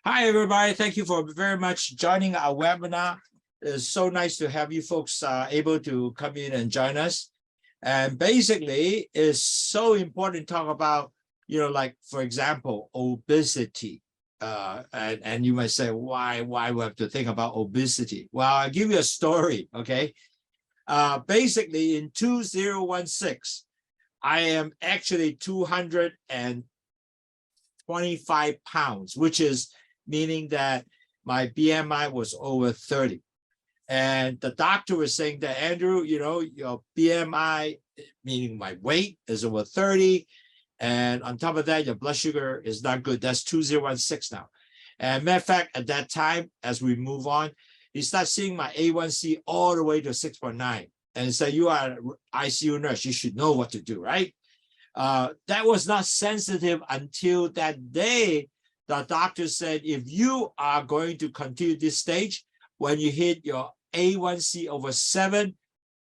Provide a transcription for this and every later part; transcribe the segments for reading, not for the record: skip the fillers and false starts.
Hi, everybody. Thank you for very much joining our webinar. It's so nice to have you folks able to come in and join us. And basically, it's so important to talk about, like, for example, obesity. And you might say, why we have to think about obesity? Well, I'll give you a story, okay? Basically, in 2016, I am actually 225 pounds, which is meaning that my BMI was over 30. And the doctor was saying that, Andrew, your BMI, meaning my weight, is over 30. And on top of that, your blood sugar is not good. That's 2016 now. And matter of fact, at that time, as we move on, he starts seeing my A1C all the way to 6.9. And so you are an ICU nurse, you should know what to do, right? That was not sensitive until that day. The doctor said, if you are going to continue this stage, when you hit your A1C over 7,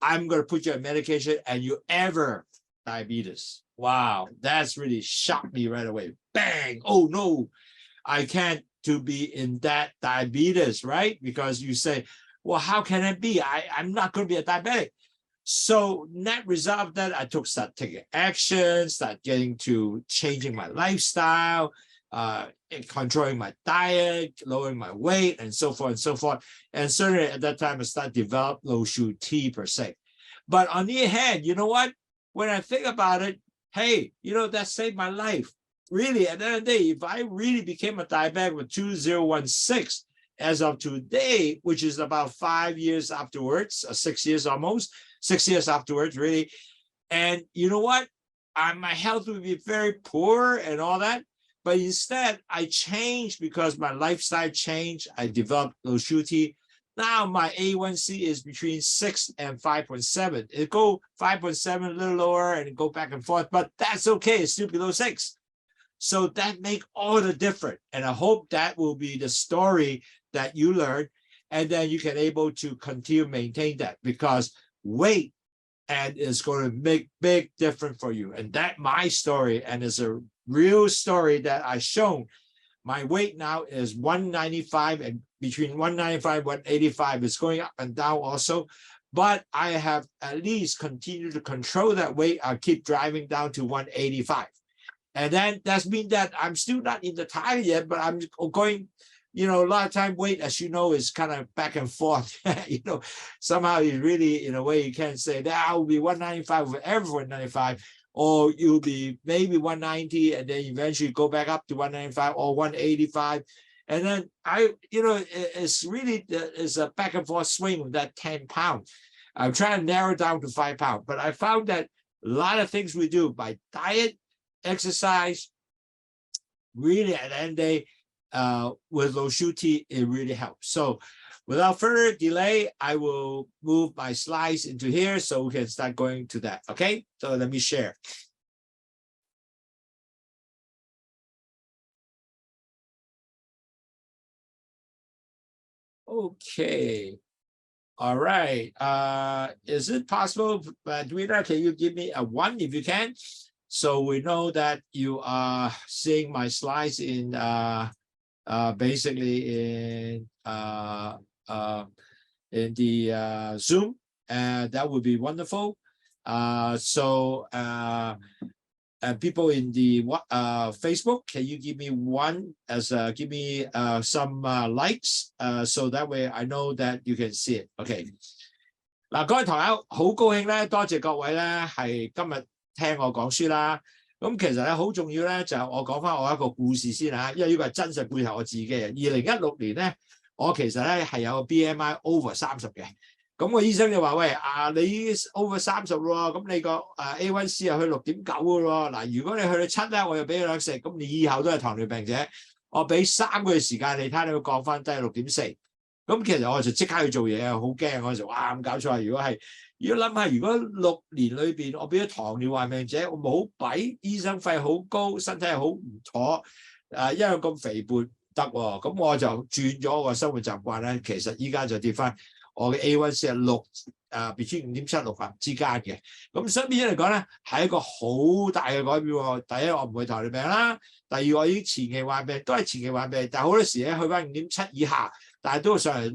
I'm going to put you on medication and you ever diabetes. Wow, that's really shocked me right away. Bang! Oh no, I can't to be in that diabetes, right? Because you say, well, how can it be? I'm not going to be a diabetic. So net result of that, I start taking action, start getting to changing my lifestyle, controlling my diet, lowering my weight, and so forth and so forth. And certainly at that time, I started to develop Lowsutea per se. But on the other hand, you know what? When I think about it, hey, that saved my life. Really, at the end of the day, if I really became a diabetic with 2016, as of today, which is about 5 years afterwards, or 6 years almost, 6 years afterwards, really. And you know what? My health would be very poor and all that. But instead, I changed because my lifestyle changed. I developed Lowsutea. Now my A1C is between 6 and 5.7. It go 5.7 a little lower and go back and forth, but that's okay. It's still below 6. So that make all the difference. And I hope that will be the story that you learn. And then you can able to continue maintain that, because weight and is going to make big difference for you. And that my story, and it's a real story that I shown. My weight now is 195, and between 195 and 185 is going up and down also. But I have at least continued to control that weight. I'll keep driving down to 185. And then that means that I'm still not in the target yet, but I'm going, a lot of time weight, as you know, is kind of back and forth. Somehow you really, in a way, you can't say that I will be 195 with every 195, or you'll be maybe 190 and then eventually go back up to 195 or 185. And then it's really, it's a back and forth swing with that 10 pounds. I'm trying to narrow down to 5 pounds, but I found that a lot of things we do by diet, exercise, really at the end of the day, with Lowsutea, it really helps. So without further delay, I will move my slides into here so we can start going to that. Okay, so let me share. Okay. All right. Is it possible, Dwena, can you give me a 1 if you can? So we know that you are seeing my slides in basically in the Zoom, and that would be wonderful. And people in the Facebook, can you give me 1 as give me some likes, so that way I know that you can see it. Okay. 嗱，各位堂友，好高興咧，多謝各位咧係今日聽我講書啦。咁其實咧好重要咧，就係我講翻我一個故事先嚇，因為呢個係真實背後我自己嘅。2016年咧，我其實咧係有個 BMI over 30嘅。咁個醫生就話：喂，你 over 30咯，咁你個A1C 又去6.9嘅咯。嗱，如果你去到7咧，我又俾你兩食，咁你以後都係糖尿病者。我俾3個月時間你睇，你會降翻低6.4。咁其實我就即刻去做嘢啊，好驚！我就話咁搞錯啊！如果諗下，如果6年裏邊我俾咗糖尿患病者，我冇弊，醫生費好高，身體係好唔妥，因為咁肥胖得喎，咁我就轉咗個生活習慣咧。其實依家就跌翻，我嘅 A1C 係between 5.7、6之間嘅。咁所以變咗嚟講咧，係一個好大嘅改變喎。第一，我唔會糖尿病啦；第二，我已經前期患病，都係前期患病，但係好多時咧去翻5.7以下，但係都會上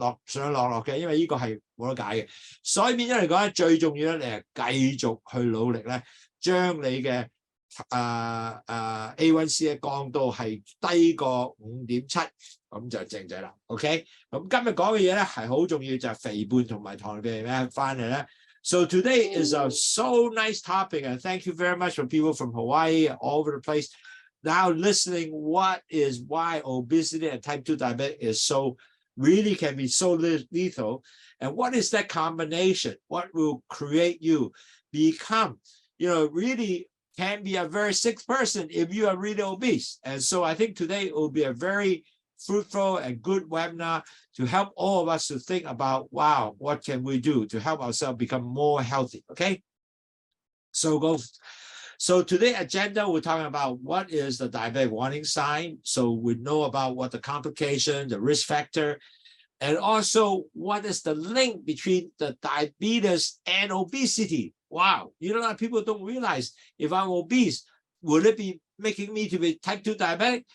落嘅，因為呢個係冇得解嘅。所以變咗嚟講咧，最重要咧，你係繼續去努力咧，將你嘅A1C 咧降到係低過5.7，咁就正仔啦。OK， 咁今日講嘅嘢咧係好重要，就係肥胖同埋糖尿病咧翻嚟咧。So today is a so nice topic, and thank you very much for people from Hawaii all over the place now listening. What is why obesity and type 2 diabetes is so really can be so lethal, and what is that combination? What will create you become, really can be a very sick person if you are really obese. And so I think today it will be a very fruitful and good webinar to help all of us to think about, wow, what can we do to help ourselves become more healthy, okay? So today's agenda, we're talking about what is the diabetic warning sign. So we know about what the complication, the risk factor, and also what is the link between the diabetes and obesity. Wow, a lot of people don't realize if I'm obese, will it be making me to be type 2 diabetic?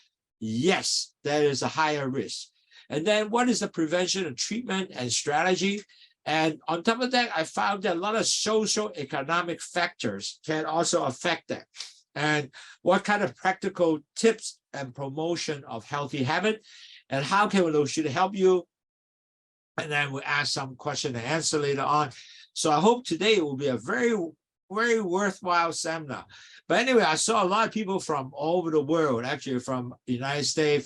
Yes, there is a higher risk. And then what is the prevention and treatment and strategy? And on top of that, I found that a lot of social economic factors can also affect that. And what kind of practical tips and promotion of healthy habit, and how can those should help you? And then we'll ask some question and answer later on. So I hope today will be a very, very worthwhile seminar. But anyway, I saw a lot of people from all over the world, actually from the United States,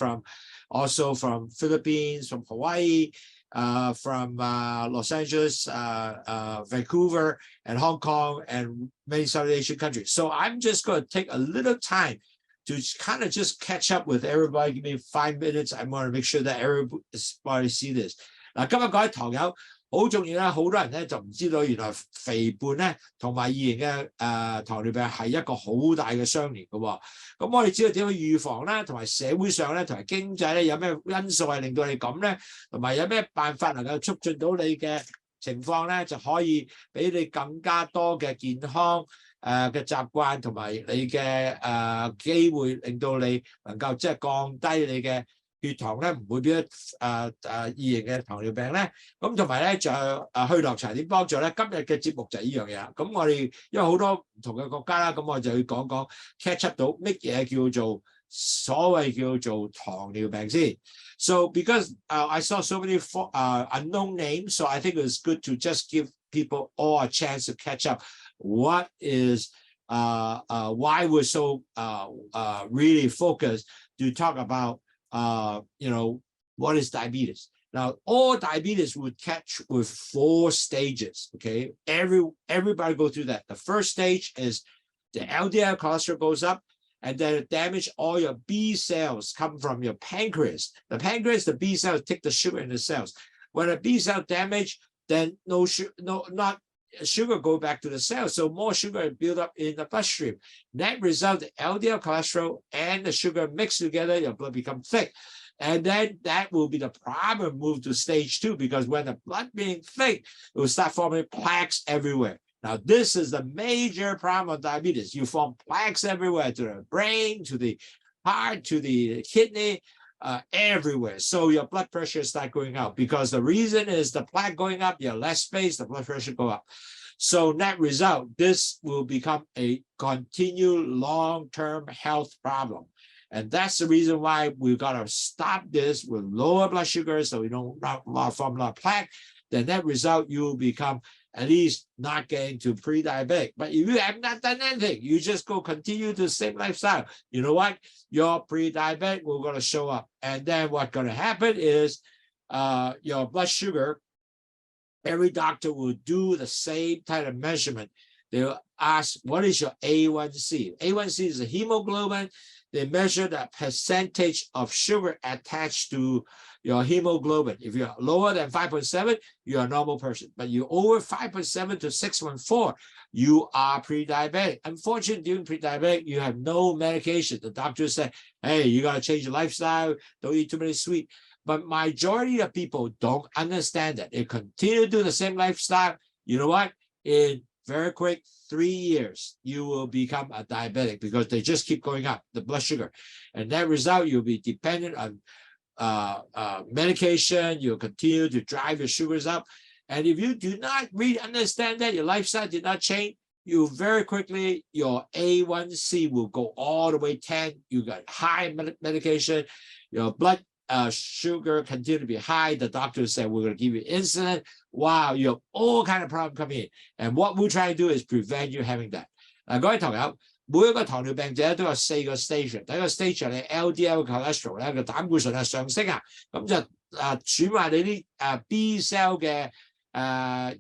also from Philippines, from Hawaii, from Los Angeles, Vancouver, and Hong Kong, and many South Asian countries. So I'm just going to take a little time to kind of just catch up with everybody. Give me 5 minutes. I want to make sure that everybody see this. 嗱，今日講起糖友好重要啦，好多人咧就唔知道原來肥胖咧同埋二型嘅糖尿病係一個好大嘅相連嘅喎。咁我哋知道點去預防啦，同埋社會上咧同埋經濟咧有咩因素係令到你咁咧，同埋有咩辦法能夠促進到你嘅情況咧，就可以俾你更加多嘅健康嘅習慣同埋你嘅機會，令到你能夠即係降低你嘅血糖咧，唔會變咗二型嘅糖尿病咧。咁同埋咧就去落茶點幫助咧。今日嘅節目就係呢樣嘢啦。咁我哋因為好多唔同嘅國家啦，咁我就要講講 catch up 到乜嘢叫做所謂叫做糖尿病先。So because I saw so many unknown names, so I think it's good to just give people all a chance to catch up. What is why we're so really focused to talk about what is diabetes? Now, all diabetes would catch with 4 stages. Okay, everybody go through that. The first stage is the LDL cholesterol goes up, and then it damage all your B cells come from your pancreas. The pancreas, the B cells take the sugar in the cells. When a B cell damage, then not sugar go back to the cells, so more sugar build up in the bloodstream. That result, the LDL cholesterol and the sugar mix together, your blood become thick. And then that will be the problem move to stage 2, because when the blood being thick, it will start forming plaques everywhere. Now, this is the major problem of diabetes. You form plaques everywhere, to the brain, to the heart, to the kidney, everywhere. So your blood pressure start going up, because the reason is the plaque going up, you have less space, the blood pressure go up. So net result, this will become a continued long-term health problem. And that's the reason why we've got to stop this with lower blood sugar, so we don't form a lot of plaque. Then that result, you will become at least not getting to pre-diabetic. But if you have not done anything, you just go continue to the same lifestyle, you know what? Your pre-diabetic will going to show up. And then what's going to happen is your blood sugar, every doctor will do the same type of measurement. they will ask, what is your A1C? A1C is a hemoglobin. They measure the percentage of sugar attached to your hemoglobin. If you're lower than 5.7, you're a normal person. But you're over 5.7 to 6.4, you are pre-diabetic. Unfortunately, during pre-diabetic, you have no medication. The doctor said, hey, you got to change your lifestyle. Don't eat too many sweet. But majority of people don't understand that. They continue to do the same lifestyle. You know what? In very quick 3 years, you will become a diabetic because they just keep going up, the blood sugar. And that result, you'll be dependent on medication. You'll continue to drive your sugars up. And if you do not really understand that, your lifestyle did not change, you very quickly, your A1C will go all the way 10. You got high medication, your blood sugar continue to be high. The doctor said, we're going to give you insulin. Wow, you have all kind of problems coming in. And what we're trying to do is prevent you having that. 各位朋友，每一個糖尿病者都有4個 stage。第一個 stage 係 LDL cholesterol 咧，個膽固醇上升啊，咁就損壞你啲B cell 嘅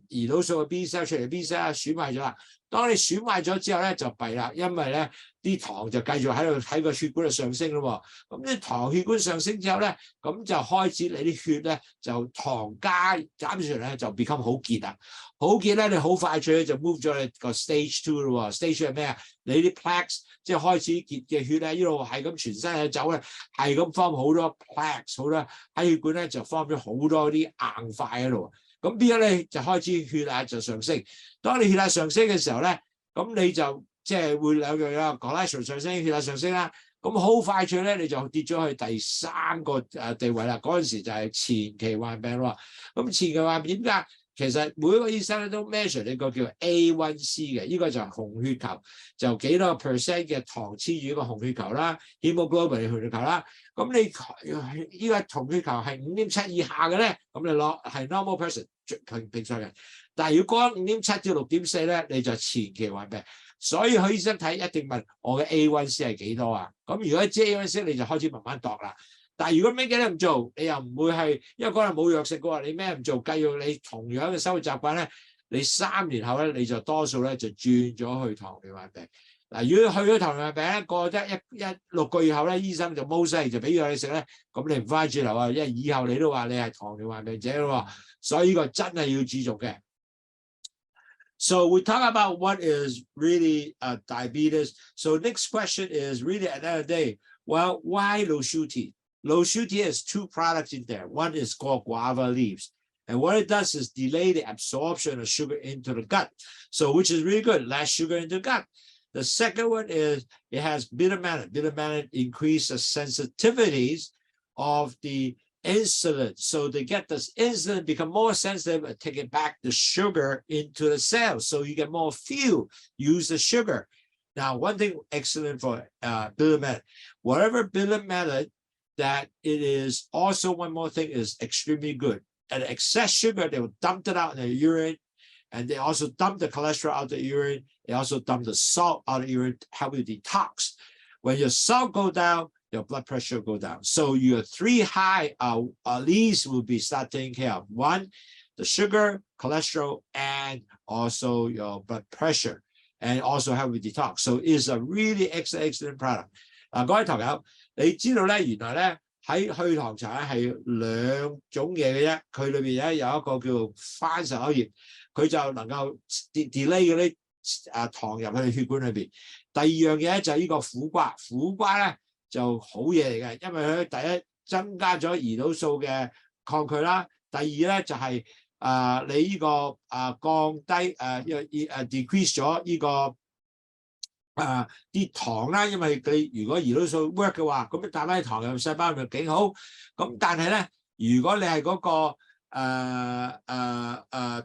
胰島素嘅 B cell 出嚟 B cell 損壞咗啦。當你損壞咗之後咧，就弊啦，因為咧啲糖就繼續喺個血管度上升咯。咁啲糖血管上升之後咧，咁就開始你啲血咧就糖加減上咧就become好結啦。好結咧，你好快脆就 move 咗你個 stage 2咯。stage 2係咩啊？你啲 plaques 即係開始結嘅血咧，一路係咁全身去走咧，係咁 form 好多 plaques， 好多喺血管咧就 form 咗好多啲硬塊喺度。咁變咗咧就開始血壓就上升。當你血壓上升嘅時候咧，咁你就即係會兩樣啦 ，cholesterol 上升，血壓上升啦。咁好快脆咧，你就跌咗去第3個地位啦。嗰陣時就係前期患病咯。咁前期患病點解？其實每一個醫生咧都 measure 呢個叫 A1C 嘅，呢個就係紅血球，就幾多個 percent 嘅糖黐住一個紅血球啦 ，hemoglobin 嘅紅血球啦。咁你呢個紅血球係5.7以下嘅咧，咁你攞係 normal person 平常人。但係如果5.7至6.4咧，你就前期患病。所以佢醫生睇一定問我嘅 A1C 係幾多啊？咁如果知 A1C 你就開始慢慢度啦。但係如果咩嘢都唔做，你又唔會係，因為嗰日冇藥食嘅話，你咩唔做，繼續你同樣嘅生活習慣咧，你3年後咧，你就多數咧就轉咗去糖尿病病。嗱，如果去咗糖尿病咧，過得6個月後咧，醫生就冇勢就俾藥你食咧，咁你唔翻轉頭啊，因為以後你都話你係糖尿病者咯，所以呢個真係要注重嘅。So we talk about what is really diabetes. So next question is really at the end of the day, well, why Lowsutea? Lowsutea has 2 products in there. One is called guava leaves. And what it does is delay the absorption of sugar into the gut. So which is really good, less sugar into the gut. The second one is it has bitter melon. Bitter melon increases sensitivities of the insulin. So they get this insulin become more sensitive and take it back the sugar into the cells. So you get more fuel, use the sugar. Now, one thing excellent for bitter melon, whatever bitter melon that it is also one more thing is extremely good. And excess sugar, they will dump it out in the urine. And they also dump the cholesterol out of the urine. They also dump the salt out of the urine to help you detox. When your salt go down, your blood pressure go down. So your 3 high at least will be start taking care of. 1, the sugar, cholesterol, and also your blood pressure, and also help you detox. So it's a really excellent product. 各位朋友，你知道咧，原來咧喺去糖茶係2種嘢嘅啫。佢裏邊咧有一個叫番石榴葉，佢就能夠 delay 嗰啲糖入去血管裏邊。第二樣嘢就係呢個苦瓜，苦瓜咧就好嘢嚟嘅，因為佢第一增加咗胰島素嘅抗拒啦，第二咧就係你呢個降低decrease 咗呢個啲糖啦，因為你如果胰島素 work 嘅話，咁帶翻啲糖入細胞咪幾好。咁但係咧，如果你係嗰個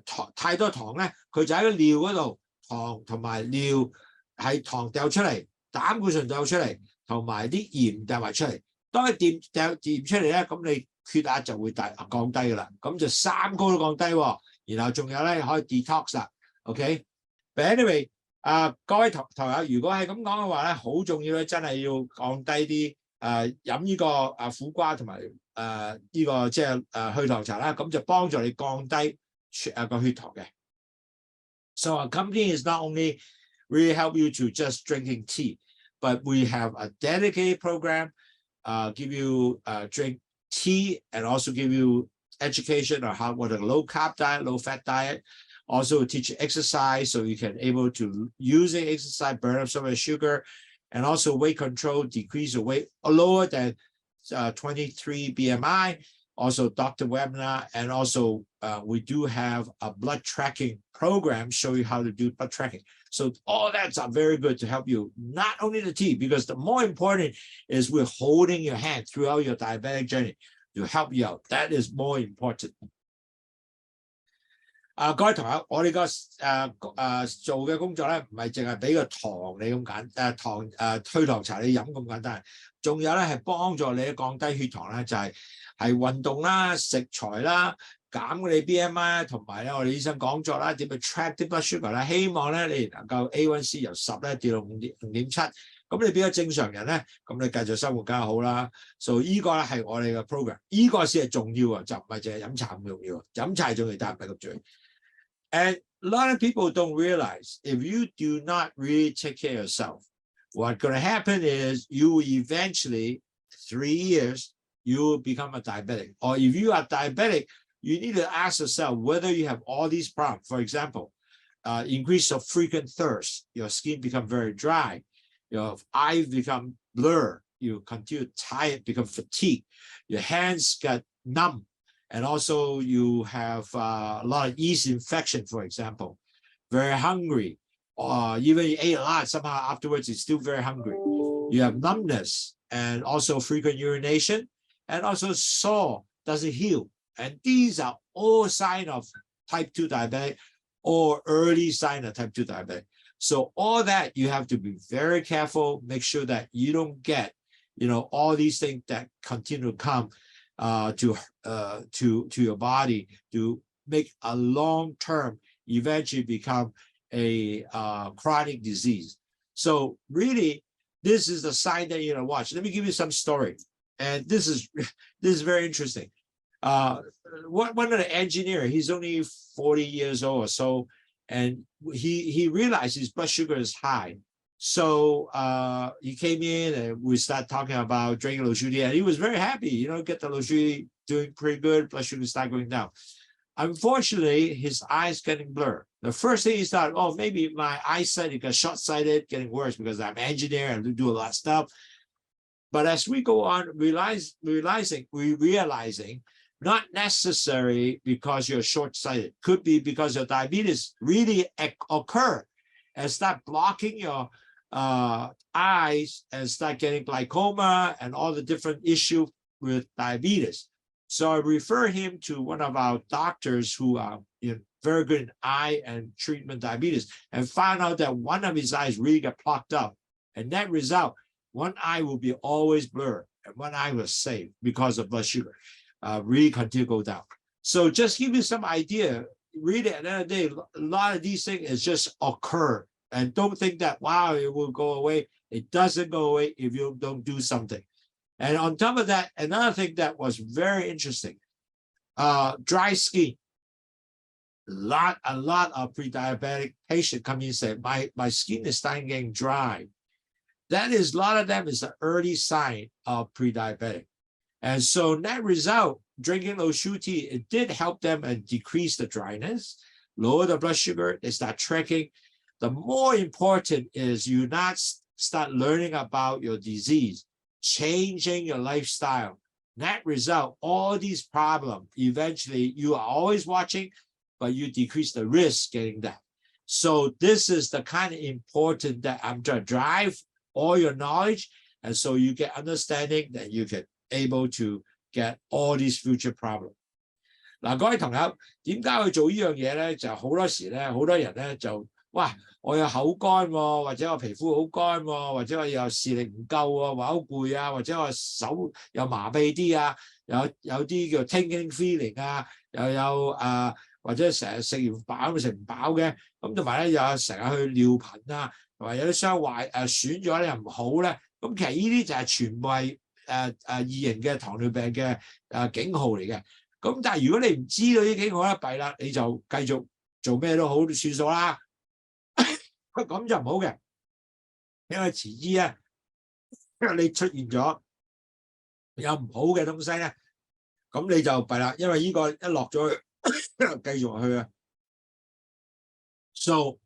糖太多糖咧，佢就喺個尿嗰度，糖同埋尿係糖掉出嚟，膽固醇掉出嚟，同埋啲鹽掉埋出嚟。當你掉鹽出嚟咧，咁你血壓就會降低㗎啦。咁就3高都降低喎。然後仲有咧可以 detox 啦。OK。But anyway。各位朋友，如果係咁講嘅話咧，好重要咧，真係要降低啲飲呢個苦瓜同埋呢個即係去糖茶啦，咁就幫助你降低個血糖嘅。So our company is not only really help you to just drinking tea, but we have a dedicated program, give you drink tea and also give you education on how what a low carb diet, low fat diet. Also teach you exercise so you can able to using exercise burn up some of the sugar, and also weight control, decrease the weight lower than 23 BMI. Also doctor webinar, and also we do have a blood tracking program, show you how to do blood tracking. So all that's are very good to help you, not only the tea, because the more important is we're holding your hand throughout your diabetic journey to help you out. That is more important. 各位同學，我哋做嘅工作咧，唔係淨係俾個糖你咁退糖茶你飲咁簡單，仲有咧係幫助你降低血糖咧，就係運動啦、食材啦、減你 BMI 同埋咧我哋醫生講咗啦，點去 track 啲 blood sugar 啦，希望咧你能夠 A1C 由10咧跌到5.7，咁你變咗正常人咧，咁你繼續生活梗係好啦。所以呢個咧係我哋嘅 program， 呢個先係重要啊，就唔係淨係飲茶咁重要，飲茶係重要，但係唔係咁重要。And a lot of people don't realize if you do not really take care of yourself, what's going to happen is you will eventually, 3 years, you will become a diabetic. Or if you are diabetic, you need to ask yourself whether you have all these problems. For example, increase of frequent thirst, your skin become very dry, your eyes become blurred, you continue tired, become fatigued, your hands get numb. And also you have a lot of yeast infection, for example, very hungry, or even you ate a lot, somehow afterwards you're still very hungry. You have numbness and also frequent urination, and also sore, doesn't heal. And these are all signs of type 2 diabetic or early sign of type 2 diabetic. So all that you have to be very careful, make sure that you don't get, all these things that continue to come to your body to make a long-term, eventually become a chronic disease. So really, this is the sign that you know watch. Let me give you some story, and this is very interesting. One of the engineer, he's only 40 years old or so, and he realized his blood sugar is high. So he came in and we started talking about drinking Lowsutea, and he was very happy, get the Lowsutea doing pretty good, blood sugar start going down. Unfortunately, his eyes getting blurred. The first thing he thought, oh, maybe my eyesight, it got short-sighted, getting worse because I'm an engineer and do a lot of stuff. But as we go on, realizing not necessary because you're short-sighted, could be because your diabetes really occur and start blocking your eyes and start getting glaucoma and all the different issues with diabetes. So I refer him to one of our doctors who are very good in eye and treatment diabetes, and found out that one of his eyes really got plugged up. And that result, one eye will be always blurred and one eye was saved because of blood sugar really continue to go down. So just give you some idea, really at the end of the day, a lot of these things is just occur. And don't think that, wow, it will go away. It doesn't go away if you don't do something. And on top of that, another thing that was very interesting, dry skin. A lot of pre-diabetic patients come in and say, my skin is starting getting dry. That is, a lot of them is an early sign of pre-diabetic. And so that result, drinking Lowsutea, it did help them and decrease the dryness, lower the blood sugar, they start tracking. The more important is you not start learning about your disease, changing your lifestyle. That result, all these problems, eventually you are always watching, but you decrease the risk getting that. So this is the kind of important that I'm trying to drive all your knowledge. And so you get understanding that you can able to get all these future problems. 嗱，各位同學，點解去做呢樣嘢咧？就好多時咧，好多人咧就哇，我有口乾喎，或者我皮膚好乾喎，或者我又視力唔夠喎，或者好攰啊，或者我手又麻痹啲啊，有啲叫 tingling feeling 啊，又有或者成日食完飽食唔飽嘅，咁同埋咧又成日去尿頻啊，同埋有啲傷壞損咗咧又唔好咧，咁其實呢啲就係全部係二型嘅糖尿病嘅警號嚟嘅。咁但係如果你唔知道啲警號咧，弊啦，你就繼續做咩都好算數啦。咁就唔好嘅，因為遲啲咧，因為你出現咗有唔好嘅東西咧，咁你就弊啦，因為呢個一落咗去，繼續去啊。So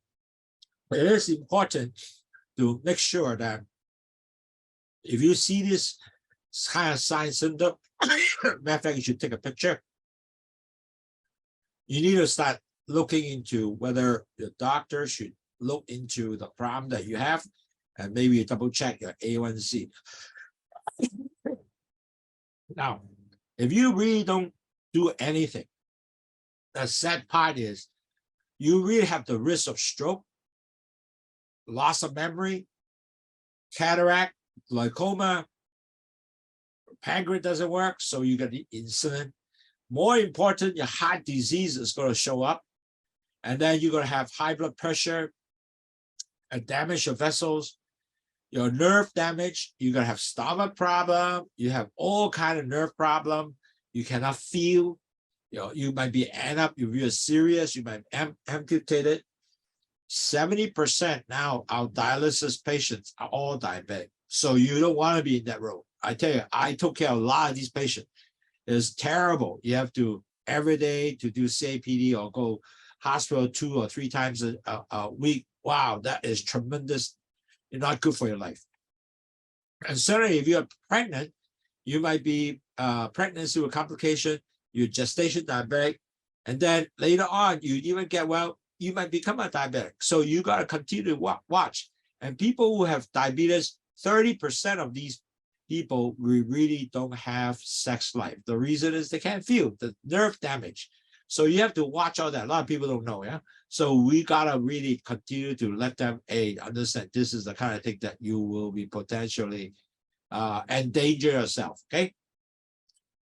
it is important to make sure that if you see this kind of sign symptom, matter of fact, you should take a picture. You need to start looking into whether the doctor should look into the problem that you have and maybe double check your A1C. Now, if you really don't do anything, the sad part is you really have the risk of stroke, loss of memory, cataract, glaucoma, pancreas doesn't work, so you get the insulin. More important, your heart disease is going to show up, and then you're going to have high blood pressure, and damage your vessels, your nerve damage, you're going to have stomach problem, you have all kind of nerve problem, you cannot feel, you might be end up, if you're serious, you might amputate it. 70% now, our dialysis patients are all diabetic. So you don't want to be in that road. I tell you, I took care of a lot of these patients. It's terrible. You have to every day to do CAPD or go hospital 2 or 3 times a week. Wow, that is tremendous. It's not good for your life. And certainly if you're pregnant, you might be pregnancy with complication, you're gestation diabetic, and then later on, you even get well, you might become a diabetic. So you got to continue to watch. And people who have diabetes, 30% of these people really don't have sex life. The reason is they can't feel the nerve damage. So you have to watch all that. A lot of people don't know, yeah? So we got to really continue to let them understand this is the kind of thing that you will be potentially endanger yourself, okay?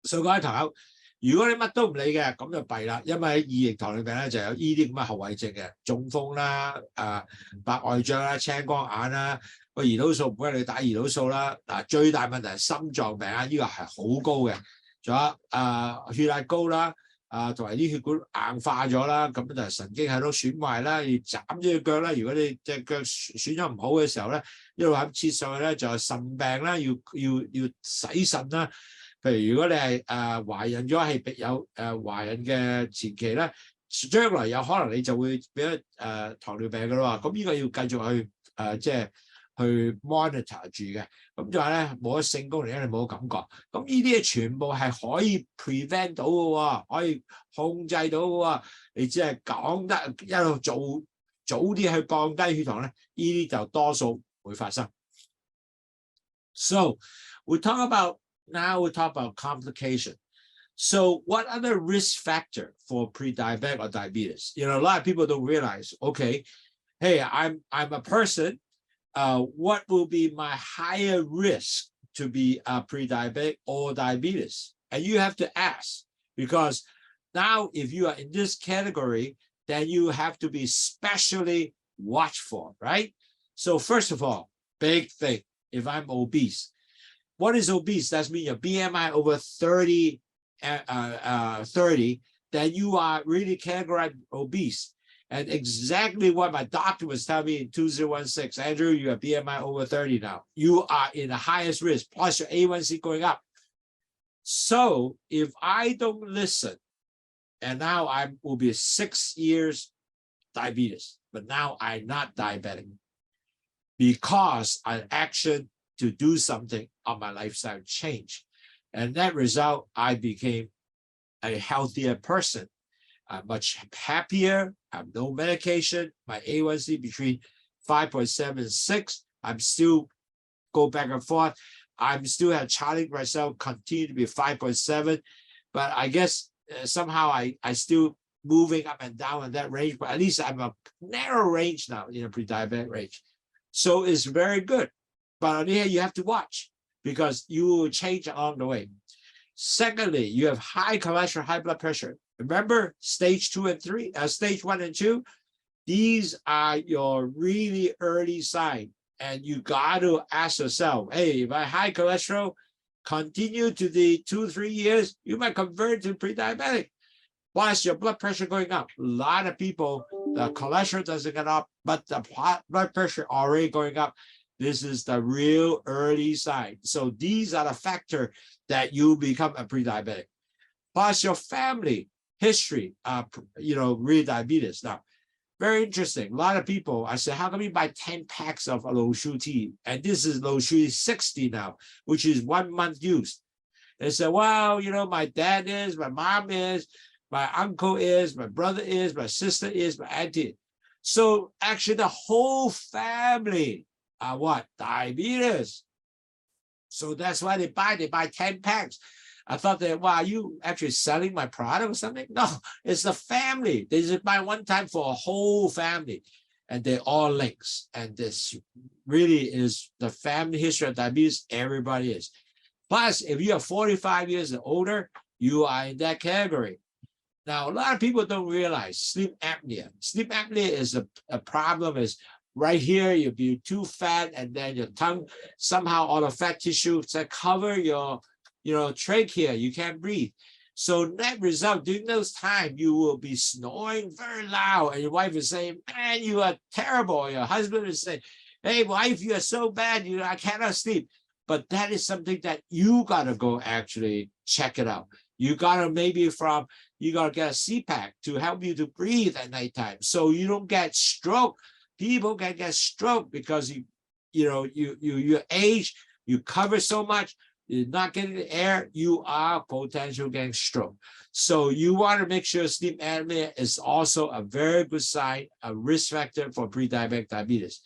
So 各位朋友，如果你乜都唔理嘅，咁就弊啦，因為二型糖尿病咧就有呢啲咁嘅後遺症嘅，中風啦、白內障啦、青光眼啦，個胰島素唔俾你打胰島素啦，最大問題係心臟病啊，呢個係好高嘅，仲有血壓高啦，同埋啲血管硬化咗啦，咁就係神經系統損壞啦，要斬咗隻腳啦，如果你隻腳損咗唔好嘅時候咧，一路咁切上去咧就係腎病啦，要洗腎啦。譬如如果你係懷孕咗係有懷孕嘅前期咧，將來有可能你就會俾咗糖尿病噶啦嘛，咁呢個要繼續去即係去 monitor 住嘅。咁就係咧冇咗性功能，因為冇感覺。咁呢啲嘢全部係可以 prevent 到嘅喎，可以控制到嘅喎。你只係講得一路做早啲去降低血糖咧，呢啲就多數會發生。So we talk about complication. So what are the risk factor for pre-diabetic or diabetes? You know, a lot of people don't realize, okay, hey, I'm a person, what will be my higher risk to be pre-diabetic or diabetes? And you have to ask, because now if you are in this category, then you have to be specially watchful, right? So first of all, big thing, if I'm obese, what is obese? That means your BMI over 30, then you are really categorized obese. And exactly what my doctor was telling me in 2016, Andrew, you have BMI over 30 now. You are in the highest risk, plus your A1C going up. So if I don't listen, and now I will be 6 years diabetes, but now I'm not diabetic because I action to do something on my lifestyle change. And that result, I became a healthier person. I'm much happier. I have no medication. My A1C between 5.7 and 6. I'm still go back and forth. I'm still have challenged myself, continue to be 5.7. But I guess somehow I still moving up and down in that range. But at least I'm a narrow range now in a pre-diabetic range. So it's very good. But on here, you have to watch because you will change along the way. Secondly, you have high cholesterol, high blood pressure. Remember stage 2 and 3, stage 1 and 2. These are your really early sign. And you got to ask yourself, hey, if I high cholesterol, continue to the 2-3 years, you might convert to pre-diabetic. Plus your blood pressure going up. A lot of people the cholesterol doesn't get up, but the blood pressure already going up. This is the real early sign. So these are the factors that you become a pre-diabetic. Plus your family history, really diabetes. Now, very interesting. A lot of people, I said, how come you buy 10 packs of Lowsutea? And this is Lowsutea 60 now, which is 1 month use. They said, well, my dad is, my mom is, my uncle is, my brother is, my sister is, my auntie. So actually the whole family are what? Diabetes. So that's why they buy 10 packs. I thought that, wow, are you actually selling my product or something? No, it's the family. They just buy one time for a whole family. And they're all links. And this really is the family history of diabetes. Everybody is. Plus, if you are 45 years and older, you are in that category. Now, a lot of people don't realize sleep apnea. Sleep apnea is a problem is right here, you'll be too fat, and then your tongue, somehow all the fat tissue that cover your trachea, you can't breathe. So net result, during those times, you will be snoring very loud, and your wife is saying, man, you are terrible. Your husband is saying, hey, wife, you are so bad, I cannot sleep. But that is something that you got to go actually check it out. You got to you got to get a CPAP to help you to breathe at nighttime so you don't get stroke. People can get stroke because you age, you cover so much, you're not getting the air, you are potential getting stroke. So you want to make sure sleep apnea is also a very good sign, a risk factor for pre-diabetic diabetes.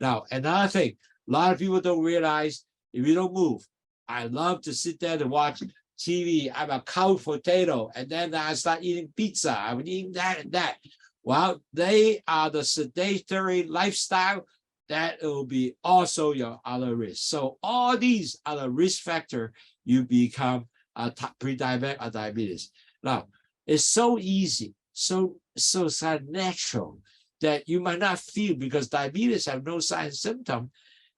Now, another thing, a lot of people don't realize if you don't move. I love to sit there to watch TV. I'm a couch potato, and then I start eating pizza. I'm eating that and that. Well, they are the sedentary lifestyle. That will be also your other risk. So all these are the risk factor you become a pre-diabetic or diabetes. Now, it's so easy, so natural that you might not feel because diabetes have no sign and symptom,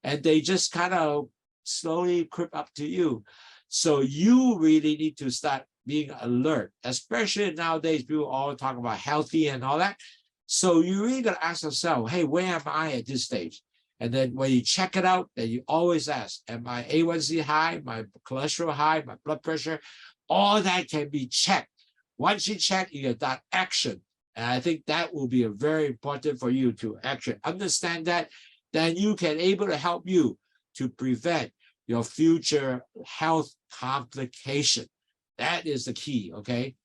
and they just kind of slowly creep up to you. So you really need to start being alert, especially nowadays, people all talk about healthy and all that. So you really got to ask yourself, hey, where am I at this stage? And then when you check it out, then you always ask, am my A1C high, my cholesterol high, my blood pressure? All that can be checked. Once you check, you get that action. And I think that will be very important for you to actually understand that. Then you can able to help you to prevent your future health complication. That is the key, okay?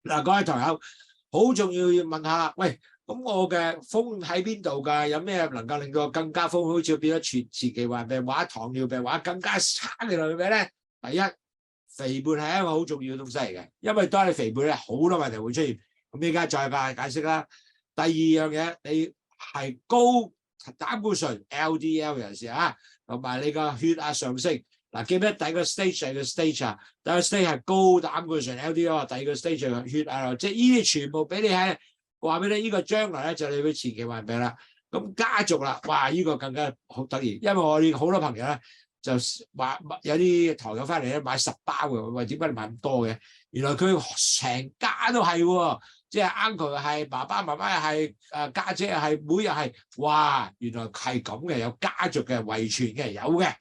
嗱，各位堂友，好重要要問下啦，喂，咁我嘅風險喺邊度㗎？有咩能夠令到我更加風險，好似變咗前期患病或者糖尿病或者更加差嘅類病咧？第一，肥胖係一個好重要嘅東西嚟嘅，因為當你肥胖咧，好多問題會出現。咁依家再解釋啦。第二樣嘢，你係高膽固醇 LDL 有時啊，同埋你個血壓上升。嗱，記唔記得第一個 stage 係個 stage 啊？第一個 stage 係高膽固醇 LDL， 第二個 stage 係血壓，即係呢啲全部俾你係話俾你，呢個將來咧就你會前期患病啦。咁家族啦，哇！呢個更加好得意，因為我哋好多朋友咧就話有啲堂友翻嚟咧買10包嘅，喂，點解你買咁多嘅？原來佢成家都係喎。即係 uncle 係，爸爸媽媽又係，家姐又係，妹又係，哇！原來係咁嘅，有家族嘅遺傳嘅，有嘅。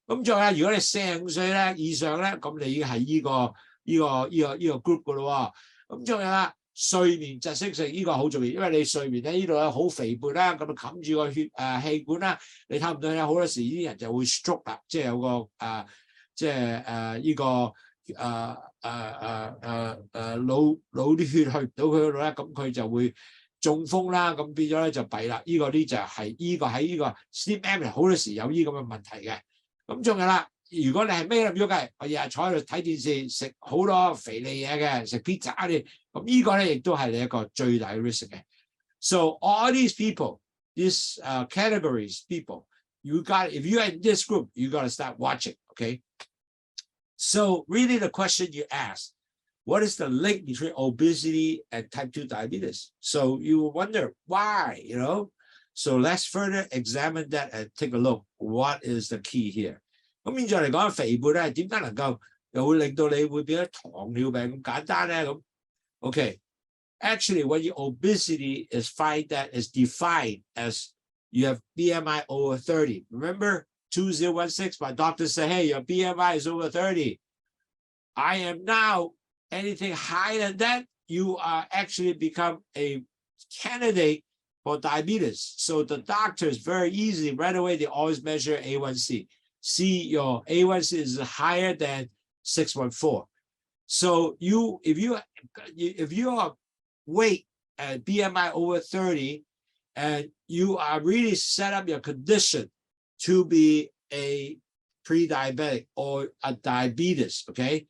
咁仲有，如果你45歲咧以上咧，咁你已經係呢個 group 噶咯喎。咁仲有啦，睡眠窒息症呢個好重要，因為你睡眠咧呢度咧好肥胖啦，咁冚住個氣管啦，你睇唔到有好多時呢啲人就會 stroke 啦，即係有個呢個。腦啲血去唔到佢嗰度咧，咁佢就會中風啦，咁變咗咧就弊啦。呢個就係呢個喺呢個 sleep apnea 好多時有呢咁嘅問題嘅。咁仲有啦，如果你係咩都唔喐嘅，我日日坐喺度睇電視，食好多肥膩嘢嘅，食 pizza 啲，咁呢個咧亦都係你一個最大嘅 risk 嘅。So all these people, these categories people, if you are in this group, you got to start watching, okay? So really the question you ask, what is the link between obesity and type 2 diabetes? So you wonder why, So let's further examine that and take a look. What is the key here? 咁現在嚟講，肥胖咧點解能夠又會令到你會變咗糖尿病咁簡單咧？咁 OK， Actually, when your obesity is defined as you have BMI over 30. Remember 2016, my doctor said, hey, your BMI is over 30. I am now anything higher than that, you are actually become a candidate for diabetes. So the doctors very easily, right away, they always measure A1C. See your A1C is higher than 614. So if your weight and BMI over 30, and you are really set up your condition to be a pre-diabetic or a diabetes, okay?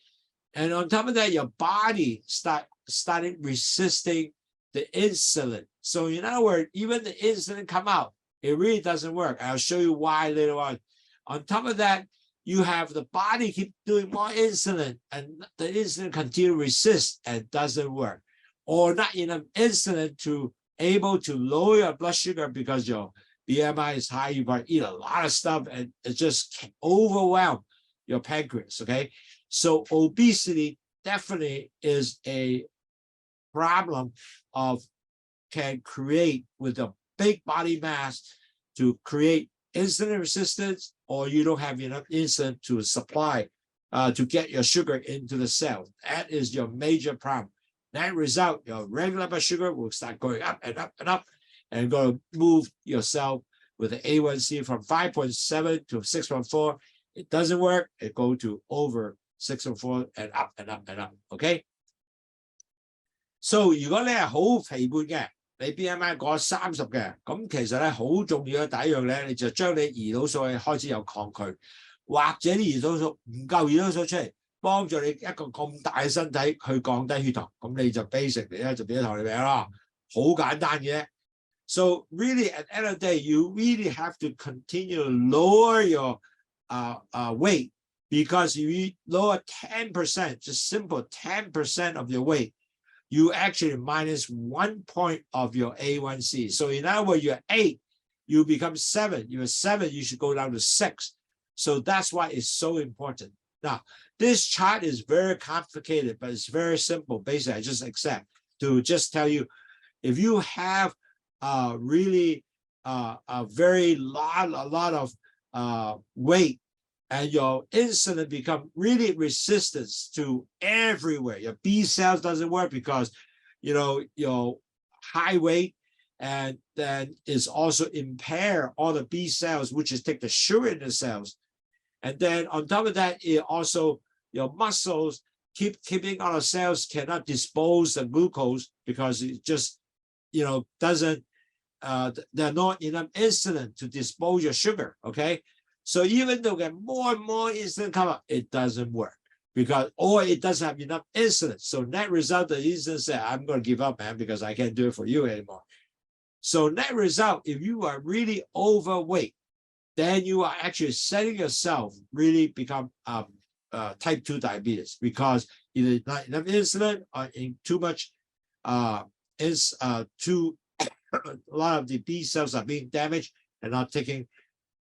And on top of that, your body started resisting the insulin. So in other words, even the insulin come out, it really doesn't work. I'll show you why later on. On top of that, you have the body keep doing more insulin, and the insulin continue to resist and doesn't work. Or not enough insulin to able to lower your blood sugar because your BMI is high, you might eat a lot of stuff and it just overwhelm your pancreas, okay? So obesity definitely is a problem can create with a big body mass to create insulin resistance, or you don't have enough insulin to supply to get your sugar into the cell. That is your major problem. That result, your regular blood sugar will start going up and up and up, and going to move yourself with the A1C from 5.7 to 6.4. It doesn't work. It go to over 6.4 and up and up and up. Okay. So 如果你係好肥胖嘅，你 BMI 過30嘅，咁其實咧好重要嘅第一樣咧，你就將你胰島素開始有抗拒，或者啲胰島素唔夠胰島素出嚟，幫助你一個咁大嘅身體去降低血糖，咁你就 basic 嚟咧就變咗糖尿病啦，好簡單嘅。So really, at the end of the day, you really have to continue to lower your weight, because if you lower 10%, just simple 10% of your weight, you actually minus 1 point of your A1C. So in other words, you're 8, you become 7. You're 7, you should go down to 6. So that's why it's so important. Now, this chart is very complicated, but it's very simple. Basically, I just accept to just tell you, if you have really a lot of weight, and your insulin become really resistant to everywhere. Your B cells doesn't work because, you know, your high weight, and then is also impair all the B cells, which is take the sugar in the cells. And then on top of that, it also, your muscles keeping all the cells cannot dispose the glucose because it just, you know, doesn't, there are not enough insulin to dispose your sugar, okay? So even though get more and more insulin come up, it doesn't work because, or it doesn't have enough insulin. So net result, the insulin said, I'm going to give up, man, because I can't do it for you anymore. So net result, if you are really overweight, then you are actually setting yourself really become type 2 diabetes, because either not enough insulin or in too much a lot of the B cells are being damaged and not taking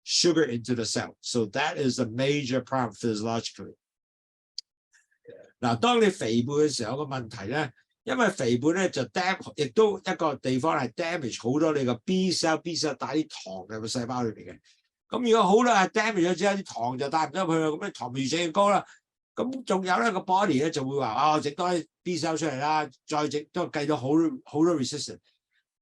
sugar into the cell. So that is a major problem physiologically. 嗱，當你肥胖嘅時候，個問題咧，因為肥胖咧就 damage， 亦都一個地方係 damage 好多你個 B cell 帶啲糖入個細胞裏邊嘅。咁如果好多係 damage 咗之後，啲糖就帶唔到入去啦，咁你糖尿症高啦。咁仲有咧個 body 咧就會話啊，整多啲 B cell 出嚟啦，再整都計到好多 resistance。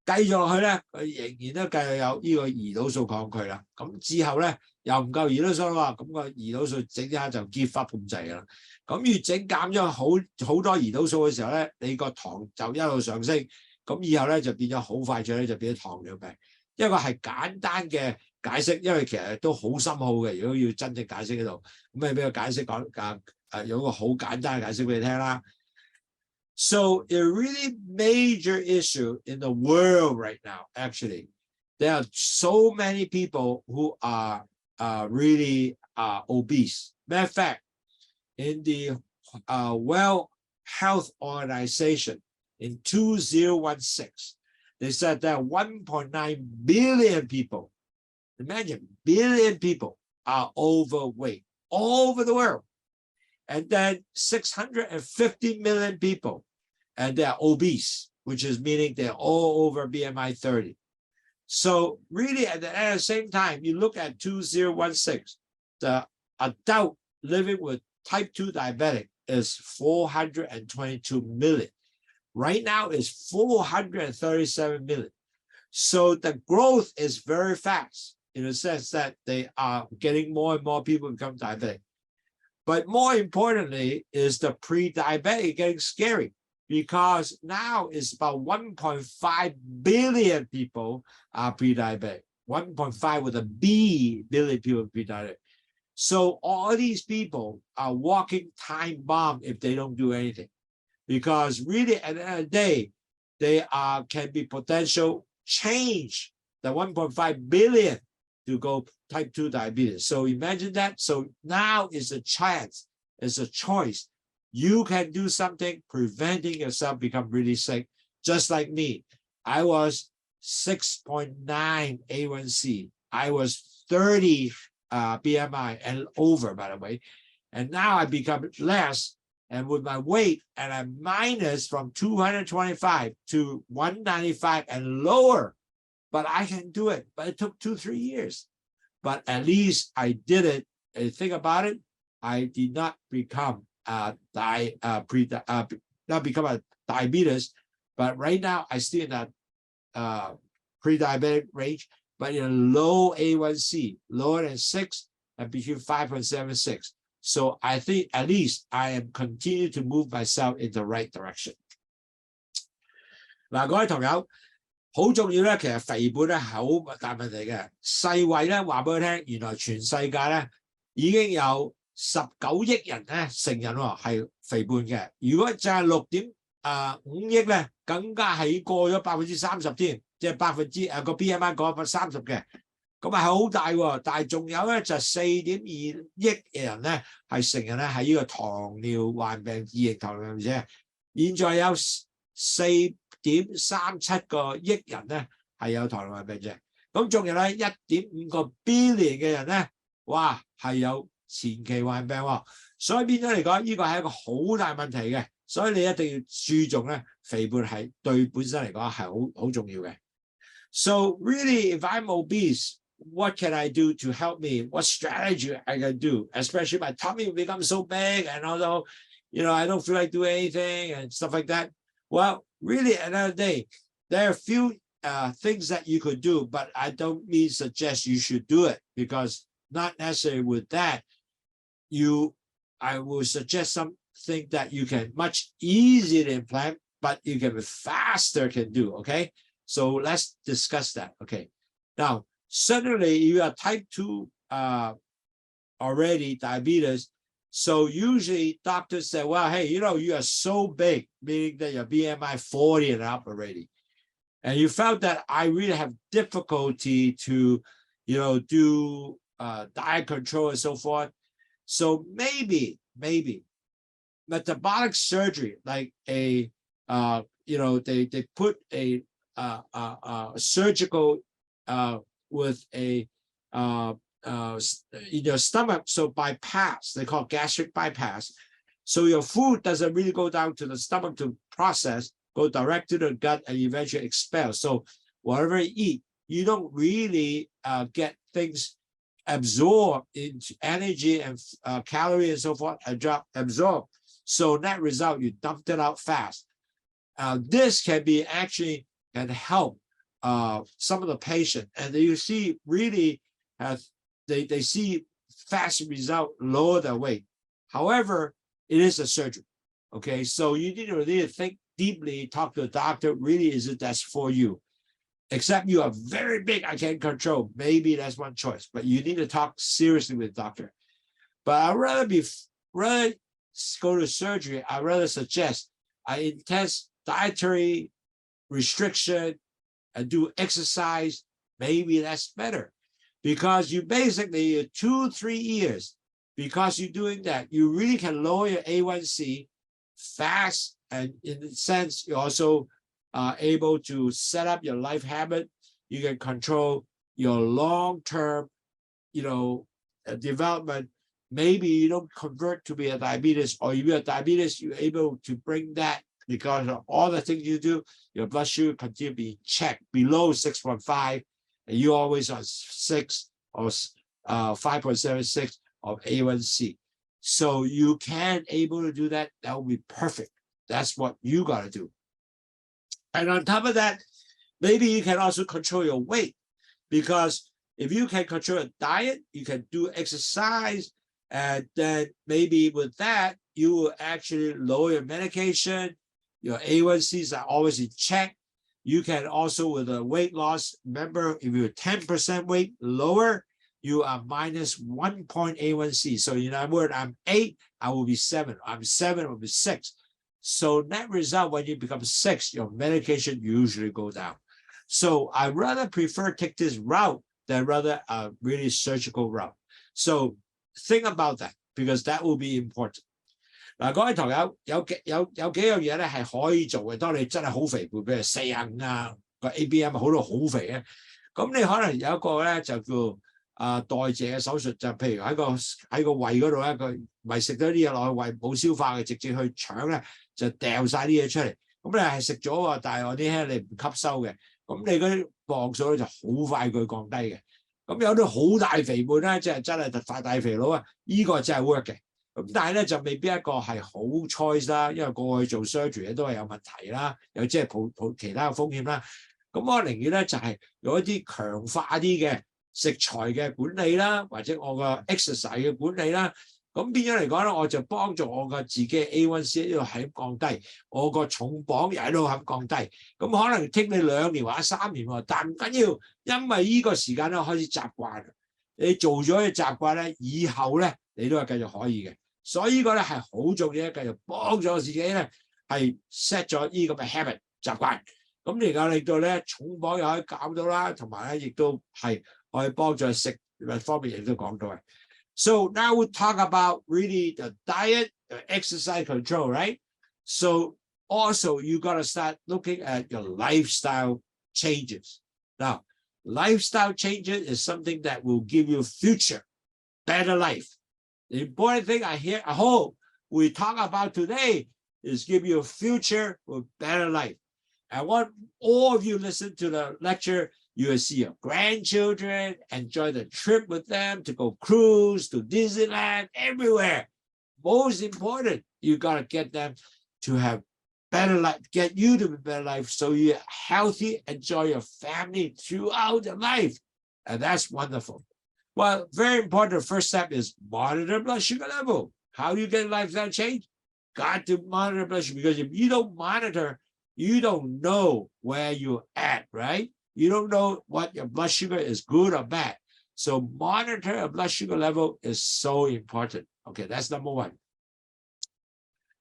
繼續落去咧，佢仍然都繼續有呢個胰島素抗拒啦。咁之後咧又唔夠胰島素啦，咁個胰島素整一下就give up咁滯啦。咁越整減咗好多胰島素嘅時候咧，你個糖就一路上升，咁以後咧就變咗好快脆咧就變咗糖尿病。一個係簡單嘅解釋，因為其實都好深奧嘅。如果要真正解釋呢度，咁你俾個解釋講有個好簡單嘅解釋俾你聽啦。So a really major issue in the world right now, actually, there are so many people who are really obese. Matter of fact, in the World Health Organization in 2016, they said that 1.9 billion people, imagine, billion people are overweight all over the world. And then 650 million people, and they are obese, which is meaning they're all over BMI 30. So really at the same time, you look at 2016, the adult living with type 2 diabetic is 422 million. Right now is 437 million. So the growth is very fast in the sense that they are getting more and more people become diabetic. But more importantly is the pre-diabetic getting scary, because now it's about 1.5 billion people are pre-diabetic. 1.5 with a B billion people pre-diabetic. So all these people are walking time bomb if they don't do anything, because really at the end of the day, they can be potential change the 1.5 billion to go type 2 diabetes. So imagine that. So now is a chance, is a choice. You can do something preventing yourself become really sick. Just like me, I was 6.9 A1C. I was 30 BMI and over, by the way. And now I become less. And with my weight, and I'm minus from 225 to 195 and lower. But I can do it. But it took 2-3 years. But at least I did it. And think about it. I did not become not become a diabetes. But right now I still in that pre-diabetic range, but in a low A1C, lower than 6 and between 5.76. So I think at least I am continuing to move myself in the right direction. 嗱，各位朋友，好重要咧。其實肥胖咧係好大問題嘅。世衛咧話俾佢聽，原來全世界咧已經有19億人咧成人喎係肥胖嘅。如果就係6.5億咧，更加係過咗30%添，即係個 BMI 過30嘅。咁係好大喎，但係仲有咧就4.2億嘅人咧係成人咧係呢個糖尿患病二型糖尿病者，現在有4.37個億人咧係有糖尿病病者，咁仲有咧1.5個 billion 嘅人咧，哇係有前期患病喎，所以變咗嚟講，呢個係一個好大問題嘅，所以你一定要注重咧肥胖係對本身嚟講係好重要嘅。So really, if I'm obese, what can I do to help me? What strategy I can do? Especially my tummy will become so big, and although, I don't feel like doing anything and stuff like that. Well, really, at the end of the day, there are a few things that you could do, but I don't suggest you should do it, because not necessarily with that, I will suggest something that you can much easier to implement, but you can faster can do. Okay. So let's discuss that. Okay. Now, certainly you are type 2 already diabetes. So usually doctors say, well, hey, you are so big, meaning that your BMI 40 and up already. And you felt that I really have difficulty to, do diet control and so forth. So maybe metabolic surgery, like they put a surgical with a in your stomach, so bypass, they call gastric bypass. So your food doesn't really go down to the stomach to process, go direct to the gut and eventually expel. So whatever you eat, you don't really get things absorbed into energy and calorie and so forth, absorb. So net result, you dumped it out fast. This can help some of the patient, and you see really they see fast result, lower their weight. However, it is a surgery. Okay, so you need to really think deeply, talk to a doctor. Really, is it that's for you? Except you are very big, I can't control. Maybe that's one choice, but you need to talk seriously with the doctor. But I'd rather go to surgery. I'd rather suggest intense dietary restriction and do exercise. Maybe that's better, because you basically 2-3 years, because you're doing that, you really can lower your A1C fast, and in a sense, you're also able to set up your life habit. You can control your long-term, development. Maybe you don't convert to be a diabetes, or if you're a diabetes, you're able to bring that because of all the things you do, your blood sugar continue to be checked below 6.5, and you always on 6 or 5.76 of A1C. So you can able to do that. That will be perfect. That's what you got to do. And on top of that, maybe you can also control your weight, because if you can control a diet, you can do exercise, and then maybe with that, you will actually lower your medication. Your A1Cs are always in check. You can also, with a weight loss, remember, if you're 10% weight lower, you are minus 1 point A1C. So in other words, I'm 8, I will be 7. I'm 7, I will be 6. So net result, when you become 6, your medication usually go down. So I rather prefer take this route than rather a really surgical route. So think about that, because that will be important. 嗱，各位堂友有幾樣嘢咧係可以做嘅。當你真係好肥胖，譬如45啊，個 ABM 好到好肥咧，咁你可能有一個咧就叫代謝嘅手術，就譬如喺個胃嗰度咧，佢唔係食咗啲嘢落去，胃冇消化嘅，直接去腸咧就掉晒啲嘢出嚟。咁你係食咗喎，但係我啲輕你唔吸收嘅，咁你嗰啲磅數咧就好快佢降低嘅。咁有啲好大肥胖咧，即係真係發大肥佬啊！呢個真係 work 嘅。咁但係咧就未必一個係好 choice 啦，因為過去做 surgery 都係有問題啦，有即係抱其他嘅風險啦。咁我寧願咧就係用一啲強化啲嘅食材嘅管理啦，或者我個 exercise 嘅管理啦。咁變咗嚟講咧，我就幫助我個自己嘅 A1C 呢度係咁降低，我個重磅又喺度係咁降低。咁可能take你2年或者3年喎，但唔緊要，因為呢個時間咧開始習慣，你做咗嘅習慣咧，以後咧你都係繼續可以嘅。所以呢個咧係好重要，繼續幫助自己咧係 set 咗呢個嘅 habit 習慣，咁能夠令到咧重磅又可以減到啦，同埋咧亦都係可以幫助食物方面亦都講到嘅。So now we talk about really the diet, the exercise control, right? So also you got to start looking at your lifestyle changes. Now, lifestyle changes is something that will give you future, better life. The important thing I hope we talk about today is give you a future with better life. I want all of you listen to the lecture. You will see your grandchildren, enjoy the trip with them to go cruise, to Disneyland, everywhere. Most important, you got to get them to have better life, get you to be better life, so you're healthy, enjoy your family throughout your life. And that's wonderful. Well, very important, the first step is monitor blood sugar level. How do you get lifestyle change? Got to monitor blood sugar, because if you don't monitor, you don't know where you're at, right? You don't know what your blood sugar is, good or bad. So monitor your blood sugar level is so important. Okay, that's number one.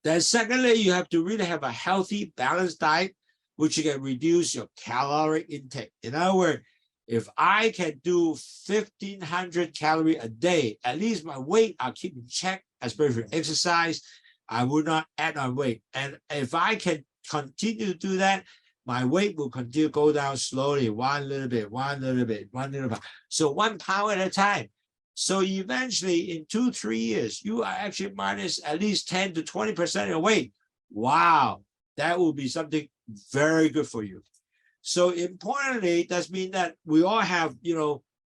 Then secondly, you have to really have a healthy, balanced diet, which you can reduce your caloric intake. In other words, if I can do 1,500 calories a day, at least my weight I'll keep in check, especially exercise. I will not add on weight. And if I can continue to do that, my weight will continue to go down slowly, one little bit. So 1 pound at a time. So eventually in 2-3 years, you are actually minus at least 10 to 20% of your weight. Wow, that will be something very good for you. So importantly, that means that we all have,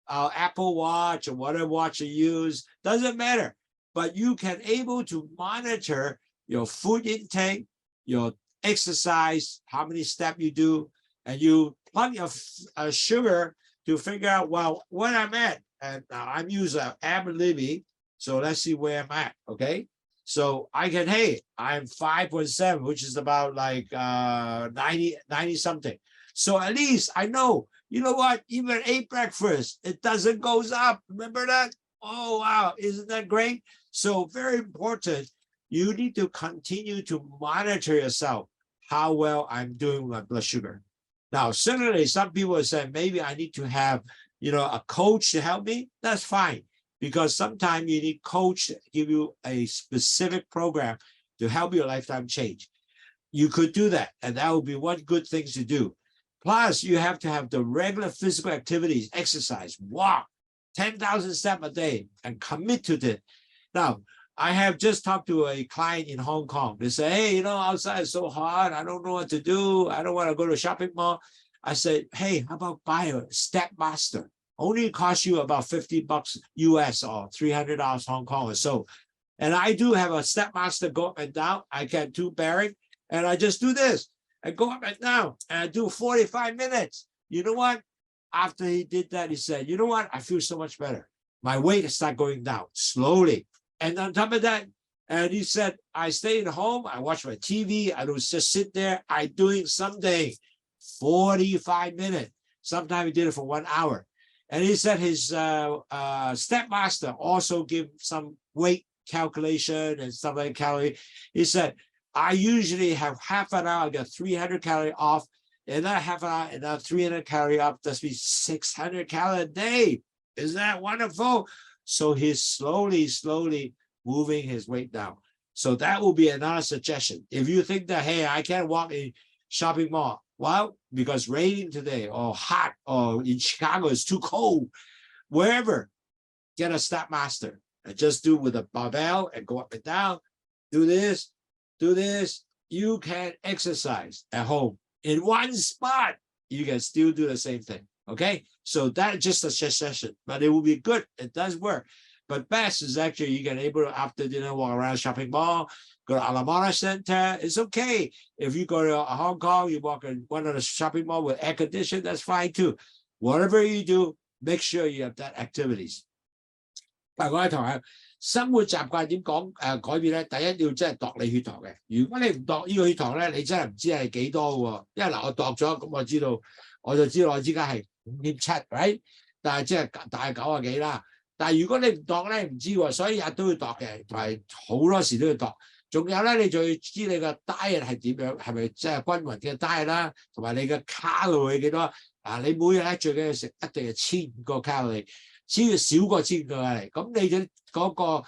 our Apple Watch or whatever watch you use, doesn't matter. But you can able to monitor your food intake, your exercise, how many steps you do, and you plug your sugar to figure out, well, where I'm at. And I'm using Abbott Labs, so let's see where I'm at, okay? So I can, hey, I'm 5.7, which is about like 90 something. So at least I know, you know what, even ate breakfast, it doesn't goes up. Remember that? Oh, wow, isn't that great? So very important, you need to continue to monitor yourself, how well I'm doing with my blood sugar. Now, certainly some people say, maybe I need to have, a coach to help me. That's fine, because sometimes you need a coach to give you a specific program to help your lifetime change. You could do that, and that would be one good thing to do. Plus, you have to have the regular physical activities, exercise, walk, 10,000 steps a day, and commit to it. Now, I have just talked to a client in Hong Kong. They say, hey, outside is so hot. I don't know what to do. I don't want to go to a shopping mall. I said, hey, how about buy a Stepmaster? Only cost you about $50 US or $300 Hong Kong or so. And I do have a Stepmaster go up and down. I can do bearing, and I just do this. I go up and down, and I do 45 minutes. You know what? After he did that, he said, you know what? I feel so much better. My weight started going down slowly. And on top of that, and he said, I stay at home, I watch my TV, I don't just sit there, I doing something 45 minutes. Sometimes he did it for 1 hour. And he said his Stepmaster also give some weight calculation and stuff like calorie. He said, I usually have half an hour, I get 300 calorie off, another half an hour, another 300 calorie off. That's be 600 calorie a day. Isn't that wonderful? So he's slowly moving his weight down. So that will be another suggestion. If you think that, hey, I can't walk in shopping mall, well, because raining today or hot or in Chicago it's too cold, wherever, get a Stepmaster and just do with a barbell and go up and down. Do this. You can exercise at home in one spot. You can still do the same thing. Okay, so that's just a suggestion, but it will be good. It does work. But best is actually you can able to, after dinner, walk around shopping mall, go to Alameda Center. It's okay. If you go to Hong Kong, you walk in one of the shopping mall with air conditioning, that's fine too. Whatever you do, make sure you have that activities. 但各位同學，生活習慣點講改變咧？第一要真係度你血糖嘅。如果你唔度呢個血糖咧，你真係唔知係幾多嘅喎。因為嗱，我度咗，咁我就知道我之間係5.7 ，right？ 但係即係大90幾啦。但係如果你唔度咧，唔知喎，所以日都要度嘅，同埋好多時都要度。仲有咧，你就要知你個 diet 係點樣，係咪即係均勻嘅 diet 啦，同埋你嘅卡路里幾多啊？你每日咧最緊要食一定係1500個卡路里。只要少過1500個卡路里，咁你嘅嗰個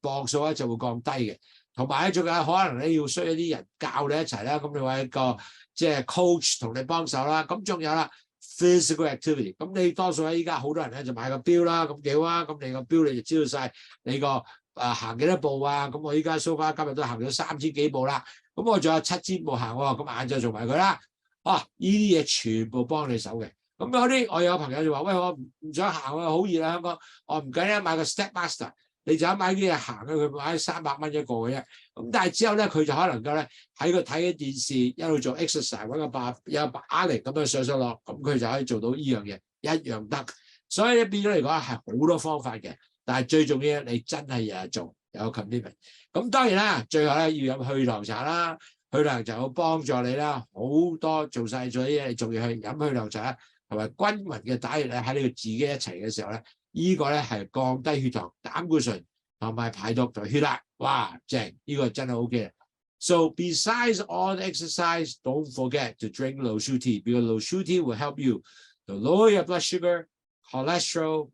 磅數咧就會降低嘅。同埋咧，仲有可能你要需要啲人教你一齊啦，咁你揾一個即係 coach 同你幫手啦。咁仲有啦 physical activity， 咁你多數咧依家好多人咧就買個錶啦，咁幾好啊。咁你個錶你就知道晒你個行幾多步啊。咁我依家 so far 今日都行咗3000幾步啦。咁我仲有7000步行喎，咁晏晝做埋佢啦。呢啲嘢全部幫你手嘅。咁有啲我有朋友就話：喂，我唔想行啊，好熱啊香港。我唔緊要，買個 Stepmaster， 你就買啲嘢行啊，佢買300蚊一個嘅啫。咁但係之後咧，佢就可能夠咧喺佢睇緊電視，一路做 exercise， 揾個有把嚟咁樣上落，咁佢就可以做到呢樣嘢，一樣得。所以變咗嚟講係好多方法嘅，但係最重要你真係日日做，有 commitment。咁當然啦，最後咧要飲去糖茶啦，去糖茶會幫助你啦，好多做晒咗啲嘢，你仲要去飲去糖茶。同埋均勻嘅打液咧喺你自己一齊嘅時候咧，呢個咧係降低血糖、膽固醇同埋排毒同血壓，哇正！呢個真係 OK 嘅。So besides all the exercise, don't forget to drink Lowsutea because Lowsutea will help you to lower your blood sugar, cholesterol,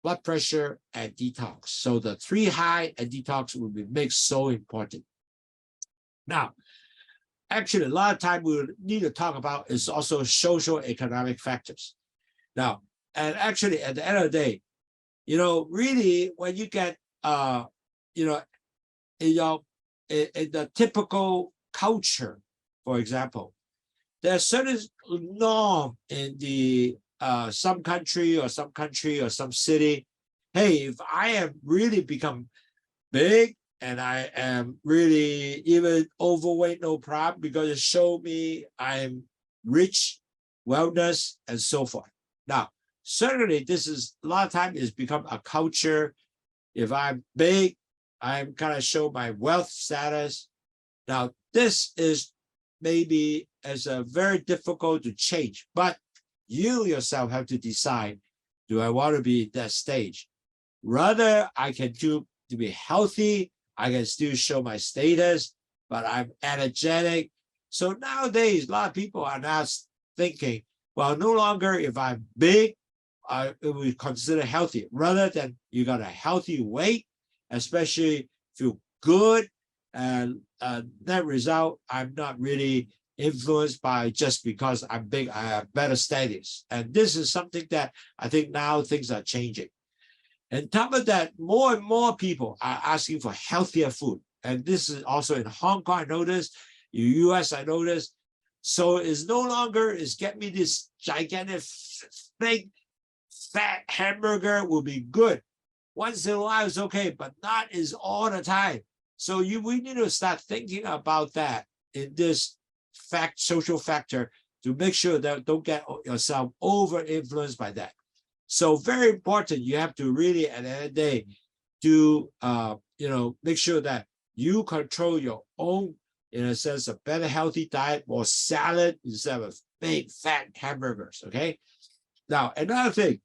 blood pressure, and detox. So the 3 high and detox will be made so important. Now, actually, a lot of time we need to talk about is also social economic factors. Now, and actually at the end of the day, really when you get, in the typical culture, for example, there's certain norm in the some country or some city. Hey, if I have really become big, and I am really even overweight, no problem, because it showed me I'm rich, wellness, and so forth. Now, certainly this is a lot of times it's become a culture. If I'm big, I'm kind of show my wealth status. Now, this is maybe as a very difficult to change, but you yourself have to decide, do I want to be at that stage? Rather, I can do to be healthy, I can still show my status, but I'm energetic. So nowadays, a lot of people are now thinking, well, no longer if I'm big, it will be considered healthy. Rather than you got a healthy weight, especially feel good, and that result, I'm not really influenced by just because I'm big, I have better status. And this is something that I think now things are changing. And top of that, more and more people are asking for healthier food. And this is also in Hong Kong, I noticed, in the US, I noticed. So it's no longer is get me this gigantic, big, fat hamburger will be good. Once in a while is okay, but not is all the time. So we need to start thinking about that in this social factor to make sure that don't get yourself over influenced by that. So very important, you have to really at the end of the day do make sure that you control your own, in a sense, a better healthy diet, more salad instead of big fat hamburgers. Okay. Now another thing,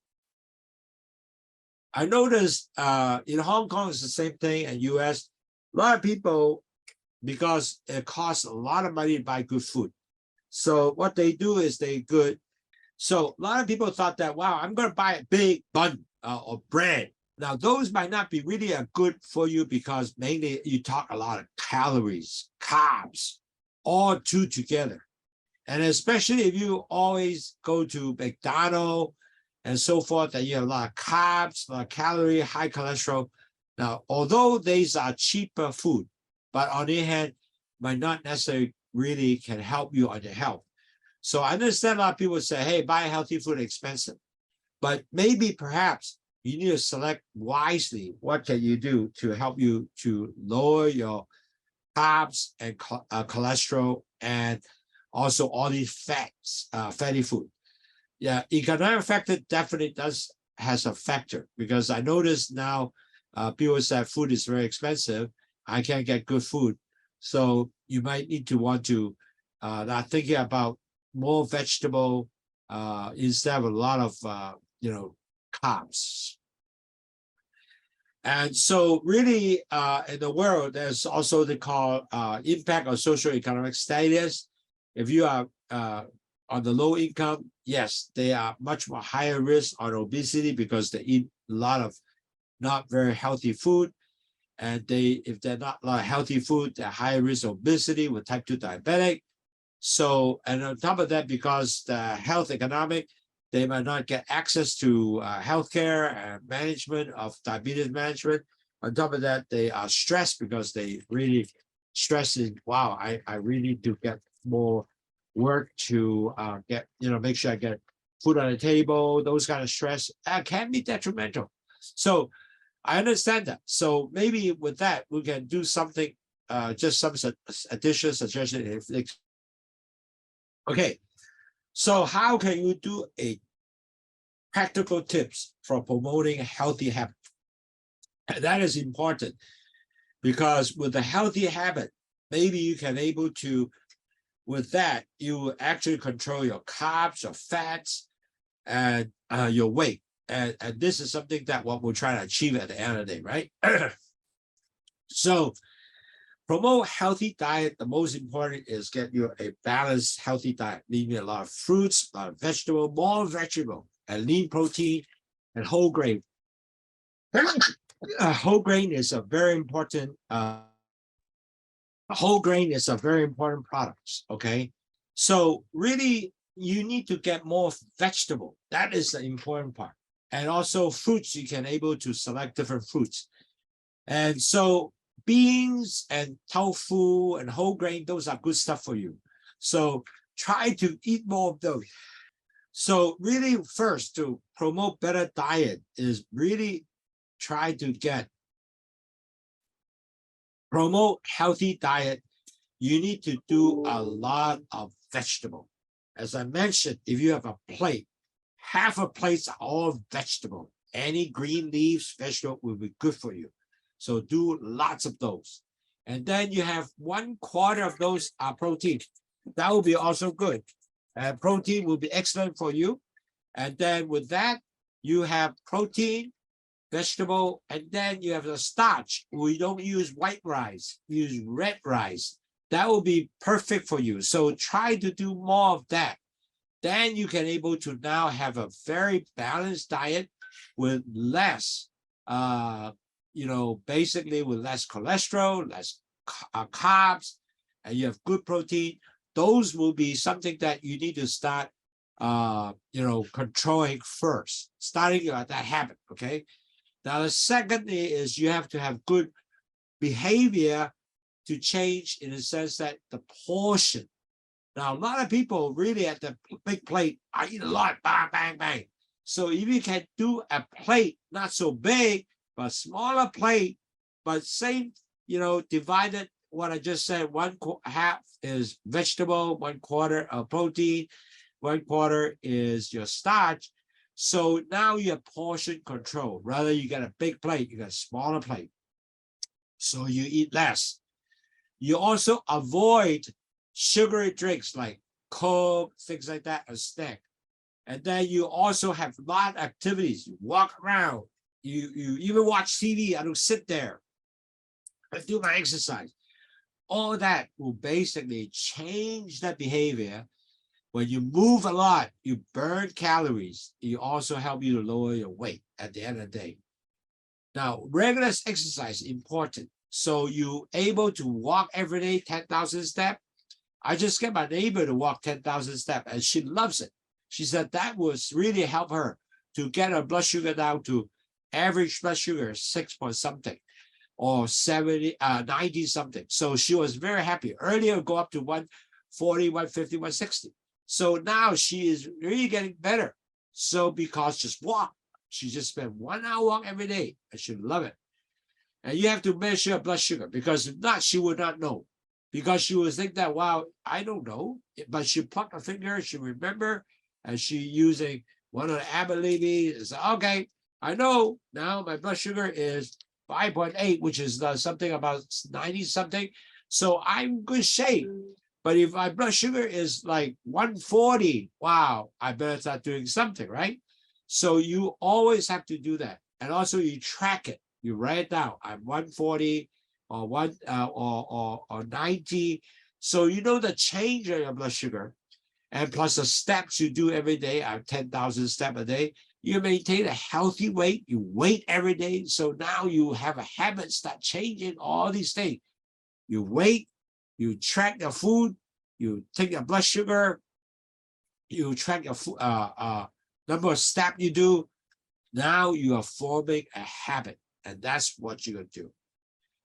I noticed in Hong Kong it's the same thing, and US, a lot of people, because it costs a lot of money to buy good food. So what they do is so a lot of people thought that, wow, I'm going to buy a big bun or bread. Now, those might not be really good for you because mainly you talk a lot of calories, carbs, all two together. And especially if you always go to McDonald's and so forth, that you have a lot of carbs, a lot of calorie, high cholesterol. Now, although these are cheaper food, but on the other hand, might not necessarily really can help you on your health. So I understand a lot of people say, hey, buy healthy food, expensive. But maybe perhaps you need to select wisely. What can you do to help you to lower your carbs and cholesterol and also all these fats, fatty food? Yeah, economic factor definitely has a factor, because I noticed now people say food is very expensive. I can't get good food. So you might need to want to not thinking about more vegetable instead of a lot of carbs. And so really in the world, there's also the call impact of socioeconomic status. If you are on the low income, yes, they are much more higher risk on obesity because they eat a lot of not very healthy food. And if they're not a lot of healthy food, they're higher risk of obesity with type 2 diabetic. So, and on top of that, because the health economic, they might not get access to healthcare and management of diabetes management. On top of that, they are stressed because they really stressing, wow, I really need to get more work to make sure I get food on the table. Those kind of stress can be detrimental. So I understand that. So maybe with that, we can do something, just some additional suggestion. Okay, so how can you do a practical tips for promoting a healthy habit? And that is important, because with a healthy habit, maybe you can able to, with that, you actually control your carbs, your fats, and your weight. And this is something that what we're trying to achieve at the end of the day, right? So promote healthy diet. The most important is get you a balanced, healthy diet, meaning a lot of fruits, a lot of vegetable, more vegetable, and lean protein, and whole grain. Whole grain is a very important. Whole grain is a very important product. Okay, so really you need to get more vegetable. That is the important part. And also fruits, you can able to select different fruits. And so beans and tofu and whole grain, those are good stuff for you. So try to eat more of those. So really first, to promote better diet is really try to promote healthy diet. You need to do a lot of vegetable. As I mentioned, if you have a plate, half a plate's all vegetable. Any green leaves, vegetable will be good for you. So do lots of those. And then you have 1/4 of those are protein. That will be also good. And protein will be excellent for you. And then with that, you have protein, vegetable, and then you have the starch. We don't use white rice, we use red rice. That will be perfect for you. So try to do more of that. Then you can able to now have a very balanced diet with less, basically with less cholesterol, less carbs, and you have good protein. Those will be something that you need to start, controlling first, starting that habit, okay? Now, the second is you have to have good behavior to change in the sense that the portion. Now, a lot of people really at the big plate, I eat a lot, bang, bang, bang. So if you can do a plate, not so big, but smaller plate, but same, divided what I just said, half is vegetable, 1/4 of protein, 1/4 is your starch. So now you have portion control. Rather you get a big plate, you got a smaller plate. So you eat less. You also avoid sugary drinks like Coke, things like that, a snack. And then you also have a lot of activities. You walk around, you even watch TV. I don't sit there. I do my exercise. All that will basically change that behavior. When you move a lot, you burn calories. You also help you to lower your weight at the end of the day. Now, regular exercise is important. So you're able to walk every day, 10,000 steps. I just get my neighbor to walk 10,000 steps, and she loves it. She said that was really help her to get her blood sugar down to average blood sugar 6 point something or 90 something. So she was very happy. Earlier, go up to 140, 150, 160. So now she is really getting better. So because just walk, she just spent 1 hour walk every day, and she love it. And you have to measure your blood sugar, because if not, she would not know. Because she would think that, wow, I don't know. But she plucked her finger, she remember, and she using one of the Abbott Labs and said, okay, I know now my blood sugar is 5.8, which is something about 90 something. So I'm in good shape. But if my blood sugar is like 140, wow, I better start doing something, right? So you always have to do that. And also you track it. You write it down. I'm 140 or 90. So you know the change in your blood sugar. And plus the steps you do every day, I have 10,000 steps a day. You maintain a healthy weight. You wait every day. So now you have a habit, start changing all these things. You wait, you track your food, you take your blood sugar, you track your number of steps you do. Now you are forming a habit, and that's what you're going to do.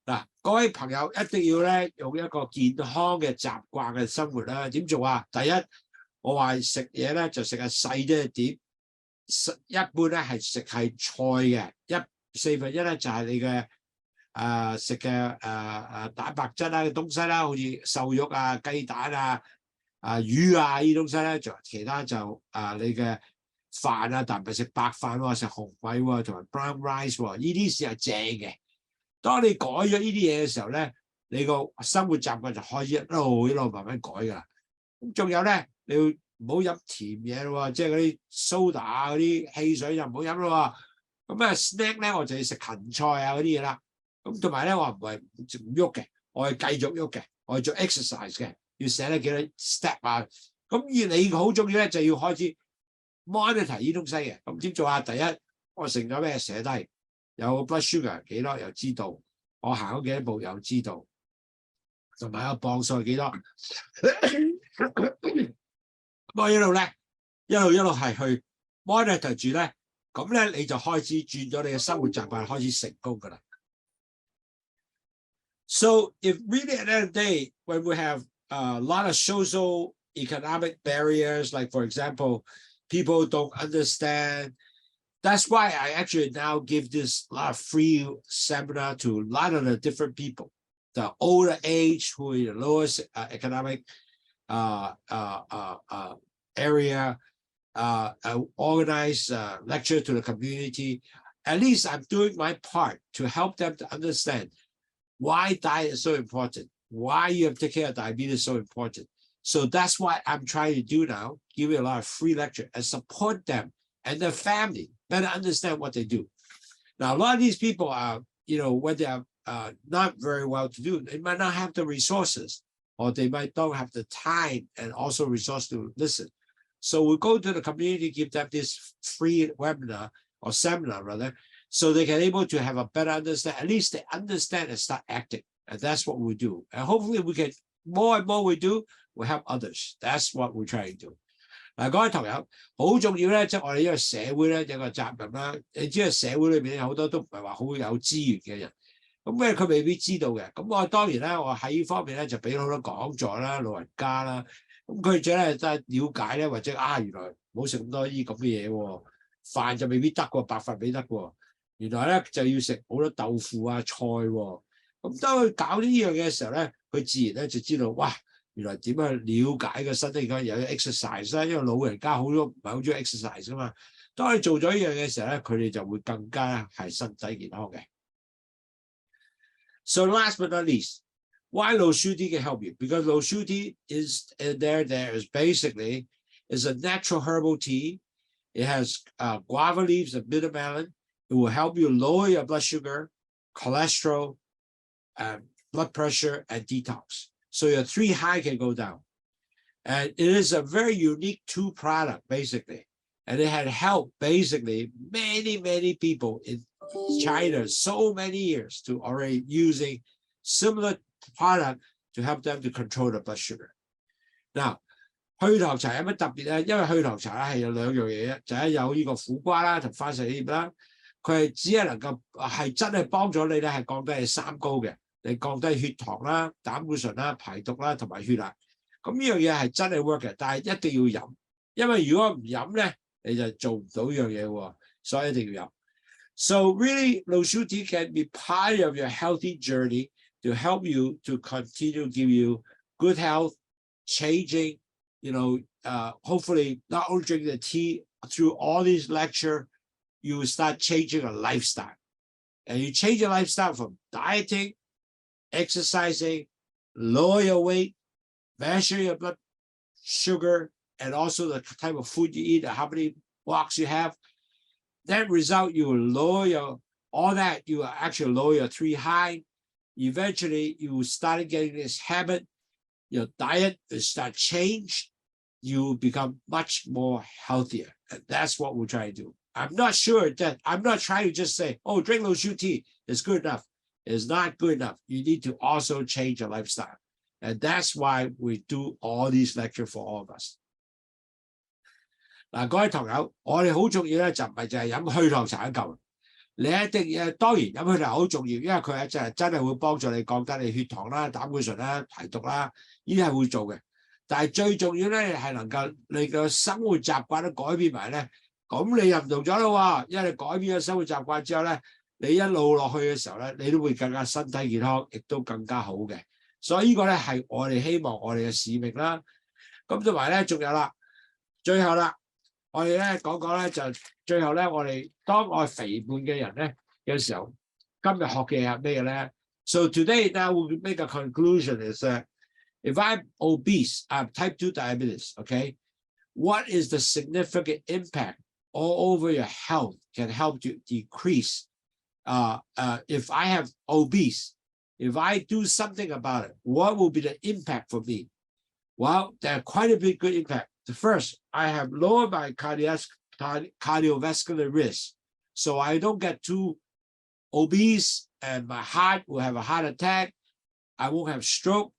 嗱，各位朋友一定要咧用一個健康嘅習慣嘅生活啦。點做啊？第一，我話食嘢咧就食係細啲嘅碟，一般咧係食係菜嘅，4分1咧就係你嘅食嘅蛋白質啦嘅東西啦，好似瘦肉啊、雞蛋啊、魚啊呢啲東西咧，就其他就你嘅飯啊，但唔係食白飯喎，食紅米喎，同埋 brown rice 喎，呢啲先係正嘅。當你改咗呢啲嘢嘅時候咧，你個生活習慣就開始一路慢慢改㗎啦。咁仲有咧，你要唔好飲甜嘢咯喎，即係嗰啲蘇打嗰啲汽水就唔好飲咯喎。咁啊 snack 咧，我就要食芹菜啊嗰啲嘢啦。咁同埋咧，我唔係唔喐嘅，我係繼續喐嘅，我係做 exercise 嘅，要寫得幾多 step 啊。咁而你好重要咧，就要開始 monitor 呢東西嘅。咁點做啊？第一，我食咗咩寫低。有 blood sugar 幾多又知道，我行咗幾多步又知道，同埋個磅數係幾多。我一路咧，一路係去 monitor 住咧，咁咧你就開始轉咗你嘅生活習慣，開始成功㗎啦。So if really at the end of the day, when we have a lot of social economic barriers, like for example, people don't understand. That's why I actually now give this lot of free seminar to a lot of the different people, the older age who are in the lowest economic area, organize lecture to the community. At least I'm doing my part to help them to understand why diet is so important, why you have to take care of diabetes is so important. So that's what I'm trying to do now, give you a lot of free lecture and support them and their family better understand what they do. Now, a lot of these people are, when they are not very well to do, they might not have the resources, or they might don't have the time and also resource to listen. So we go to the community, give them this free webinar or seminar rather, so they can able to have a better understanding. At least they understand and start acting. And that's what we do. And hopefully we can, more and more we do, we help others. That's what we're trying to do. 嗱，各位同友，好重要咧，即係我哋呢個社會咧有個責任啦。你知道社會裏邊好多都唔係話好有資源嘅人，咁佢未必知道嘅。咁我當然咧，我喺呢方面咧就俾好多講座啦，老人家啦，咁佢哋咧真係了解咧，或者原來唔好食咁多呢咁嘅嘢喎，飯就未必得喎，白飯未得喎，原來咧就要食好多豆腐啊菜喎。咁當佢搞呢樣嘢嘅時候咧，佢自然咧就知道，哇！原來點樣了解個身體而家有 exercise 啦，因為老人家好多唔係好中意 exercise 噶嘛。當你做咗呢樣嘅時候咧，佢哋就會更加係身體健康嘅。So last but not least, why Lowsutea can help you? Because Lowsutea is there is basically is a natural herbal tea. It has guava leaves and bitter melon. It will help you lower your blood sugar, cholesterol, blood pressure, and detox. So your 3 high can go down. And it is a very unique 2 product, basically. And it had helped basically many people in China so many years to already using similar product to help them to control the blood sugar. Now, 去糖茶有乜特別咧？因為去糖茶咧係有2樣嘢嘅，就係有呢個苦瓜啦同番石葉啦，佢係只係能夠係真係幫咗你咧，係降低你三高嘅。你降低血糖啦、膽固醇啦、排毒啦同埋血壓，咁呢樣嘢係真係 work 嘅，但係一定要飲，因為如果唔飲咧，你就做唔到呢樣嘢喎，所以一定要飲。So really, Lowsutea can be part of your healthy journey to help you to continue to give you good health, changing, hopefully not only drinking the tea through all these lectures, you will start changing a lifestyle, and you change your lifestyle from dieting, exercising, lower your weight, measure your blood sugar, and also the type of food you eat, how many walks you have. That result, you will lower you will actually lower your 3 high. Eventually, you will start getting this habit. Your diet will start change. You will become much more healthier. And that's what we're trying to do. I'm not trying to just say, oh, drink Lowsutea is good enough. Is not good enough. You need to also change your lifestyle. And that's why we do all these lectures for all of us. 嗱，各位同友，我哋好重要咧，就唔係淨係飲去糖茶一嚿。你一定當然飲去糖好重要，因為佢真係會幫助你降低你血糖啦、膽固醇啦、排毒啦，呢啲係會做嘅。但係最重要咧係能夠你嘅生活習慣都改變埋咧，咁你又唔同咗啦喎，因為你改變咗生活習慣之後咧。你一路落去嘅時候咧，你都會更加身體健康，亦都更加好嘅。所以呢個咧係我哋希望我哋嘅使命啦。咁同埋咧，仲有啦，最後啦，我哋咧講咧就最後咧，當我肥胖嘅人咧嘅時候，今日學嘅係咩咧 ？So today now we make a conclusion is that if I'm obese, I'm type 2 diabetes, okay? What is the significant impact all over your health can help you decrease? If I have obese, if I do something about it, what will be the impact for me? Well, there are quite a big good impact. The first, I have lowered my cardiovascular risk, so I don't get too obese and my heart will have a heart attack. I won't have stroke.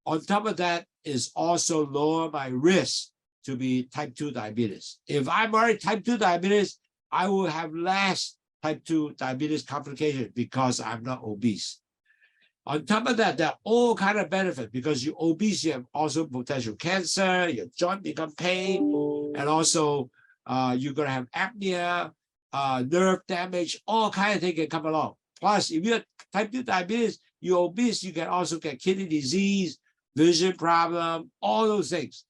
On top of that is also lower my risk to be type 2 diabetes. If I'm already type 2 diabetes, I will have less type 2 diabetes complication because I'm not obese. On top of that, there are all kinds of benefits because you're obese, you have also potential cancer, your joint become pain, and also you're going to have apnea, nerve damage, all kinds of things can come along. Plus, if you're type 2 diabetes, you're obese, you can also get kidney disease, vision problem, all those things.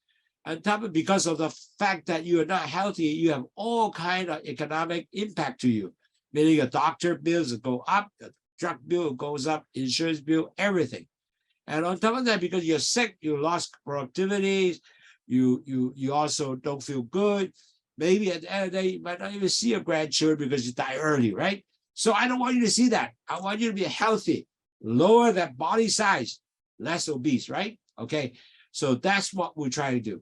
On top of because of the fact that you are not healthy, you have all kinds of economic impact to you. Meaning your doctor bills go up, the drug bill goes up, insurance bill, everything. And on top of that, because you're sick, you lost productivity, you also don't feel good. Maybe at the end of the day, you might not even see your grandchildren because you die early, right? So I don't want you to see that. I want you to be healthy, lower that body size, less obese, right? Okay, so that's what we're trying to do.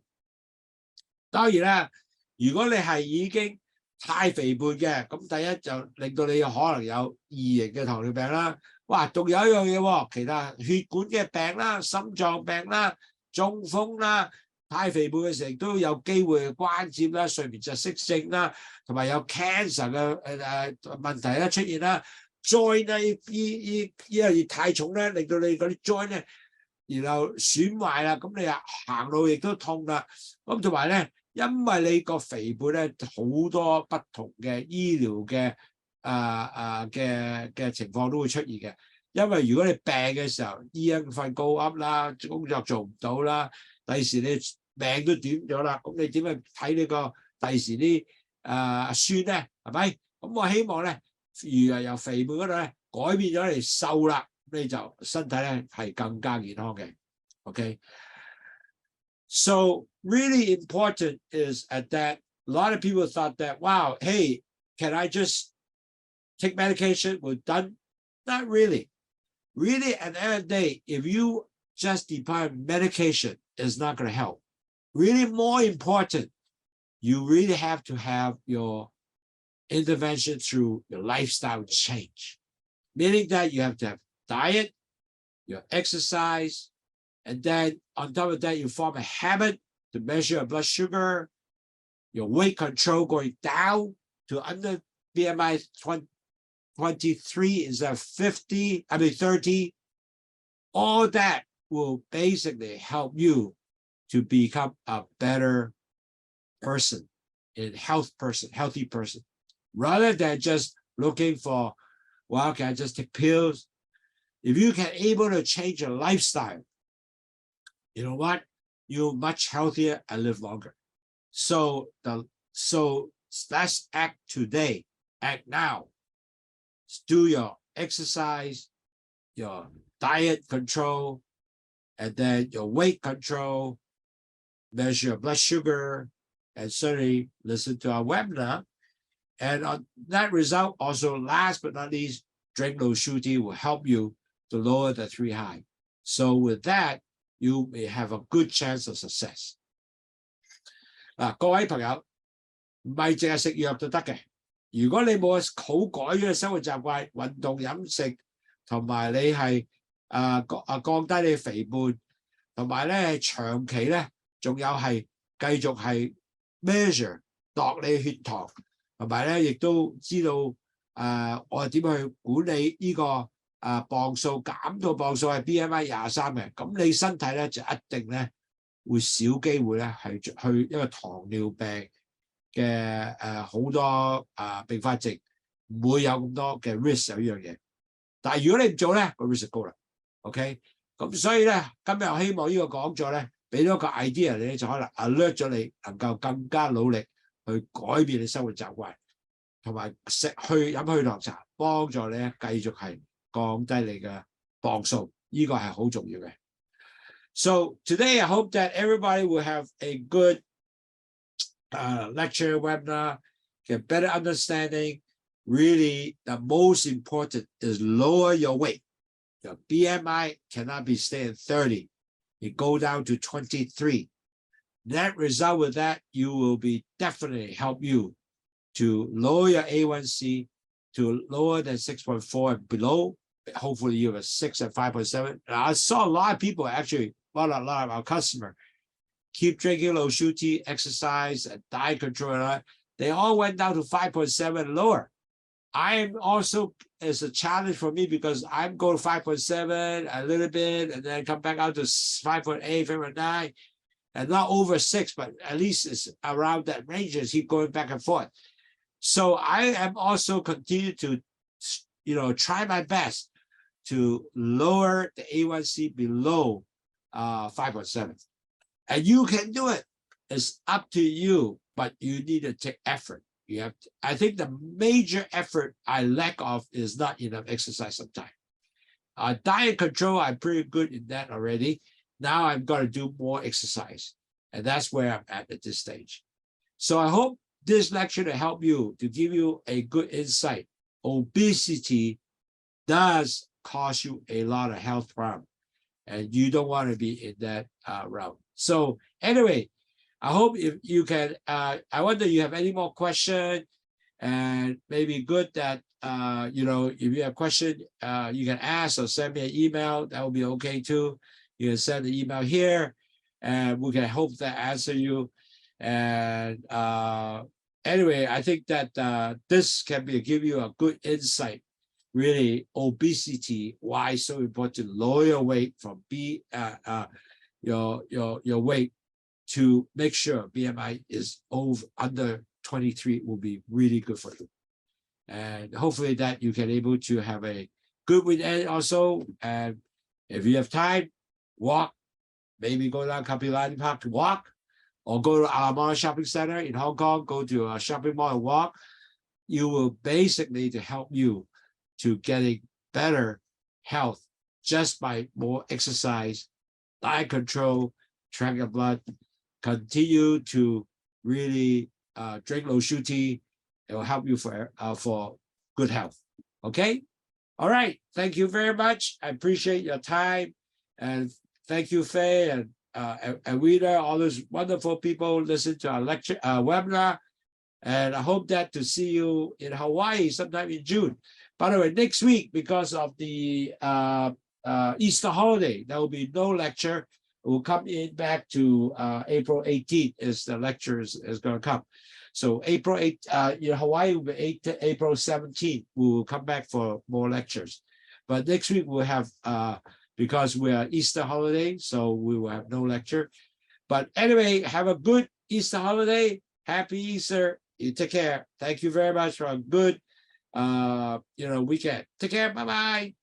當然啦，如果你係已經太肥胖嘅，咁第一就令到你可能有2型嘅糖尿病啦。哇，仲有一樣嘢喎，其他血管嘅病啦、心臟病啦、中風啦、太肥胖嘅時候，亦都有機會關節啦、睡眠窒息症啦，同埋有 cancer 嘅問題咧出現啦。joint 咧因為太重咧，令到你嗰啲 joint 咧，然後損壞啦，咁你行路亦都痛啦。咁同埋咧，因為你個肥胖咧，好多不同嘅醫療嘅嘅情況都會出現嘅。因為如果你病嘅時候，醫一份高噏啦，工作做唔到啦，第時你命都短咗啦，咁你點去睇呢個第時啲孫咧？係咪？咁我希望咧，如由肥胖嗰度咧改變咗嚟瘦啦，你就身體咧係更加健康嘅。OK， so really important is at that a lot of people thought that wow, hey, can I just take medication? We're done. Not really. Really, at the end of the day, if you just depend on medication, it's not going to help. Really more important, you really have to have your intervention through your lifestyle change, meaning that you have to have diet, your exercise, and then on top of that, you form a habit to measure your blood sugar, your weight control going down to under BMI 23 instead of 30. All that will basically help you to become a better person, healthy person, rather than just looking for, well, can I just take pills? If you can able to change your lifestyle, you know what? You're much healthier and live longer. So let's act today, act now. Do your exercise, your diet control, and then your weight control, measure your blood sugar, and certainly listen to our webinar. And on that result, also last but not least, drink Lowsutea will help you to lower the 3 high. So with that, you may have a good chance of success. 各位朋友，唔係淨係食藥就得嘅。如果你冇好改咗生活習慣、運動飲食，同埋你係降低你肥胖，同埋咧長期咧，仲有係繼續係 measure 度你血糖，同埋咧亦都知道我係點去管理呢個磅數，減到磅數係 BMI 23嘅，咁你身體咧就一定咧會少機會咧係去一個糖尿病嘅好多併發症，唔會有咁多嘅 risk 有呢樣嘢。但係如果你唔做咧，個 risk 高啦。OK， 咁所以咧今日我希望呢個講座咧俾咗個 idea 你，就可能 alert 咗你，能夠更加努力去改變你生活習慣，同埋飲血糖茶，幫助你繼續係降低你嘅磅數，呢個係好重要嘅。So today I hope that everybody will have a good lecture webinar, get better understanding. Really, the most important is lower your weight. Your BMI cannot be staying at 30. It go down to 23. Net result with that, you will be definitely help you to lower your A1C to lower than 6.4 and below. Hopefully you have a 6 and 5.7. I saw a lot of people actually, a lot of our customers keep drinking Lowsutea, exercise, and diet control. They all went down to 5.7 lower. I'm also, it's a challenge for me because I'm going 5.7 a little bit and then come back out to 5.8, 5.9, and not over 6, but at least it's around that range and keep going back and forth. So I am also continue to, try my best to lower the A1C below 5.7. And you can do it. It's up to you, but you need to take effort. You have to, I think the major effort I lack of is not enough exercise sometimes. Diet control, I'm pretty good in that already. Now I've got to do more exercise. And that's where I'm at this stage. So I hope this lecture to help you, to give you a good insight. Obesity does cause you a lot of health problems. And you don't want to be in that route. So anyway, I hope if you can, I wonder if you have any more questions, and maybe good that, if you have a question, you can ask or send me an email. That will be okay too. You can send the email here. and we can hope that answer you. And anyway, I think that this can give you a good insight. Really, obesity, why so important to lower your weight from your weight to make sure BMI is under 23 will be really good for you. And hopefully that you can able to have a good weekend also. And if you have time, walk, maybe go down Kapilani Park to walk, or go to Alamara Shopping Center in Hong Kong, go to a shopping mall and walk. You will basically to help you to getting better health just by more exercise, diet control, track your blood, continue to really drink Lowsutea. It will help you for good health. Okay? All right. Thank you very much. I appreciate your time. And thank you, Faye and Rita, all those wonderful people listen to our lecture, webinar. And I hope that to see you in Hawaii sometime in June. By the way, next week, because of the Easter holiday, there will be no lecture. We'll come in back to April 18th is the lecture is going to come. So April 8th, in Hawaii will be April 17th. We will come back for more lectures. But next week we'll have, because we are Easter holiday, so we will have no lecture. But anyway, have a good Easter holiday. Happy Easter. You take care. Thank you very much for a good weekend. Take care. Bye-bye.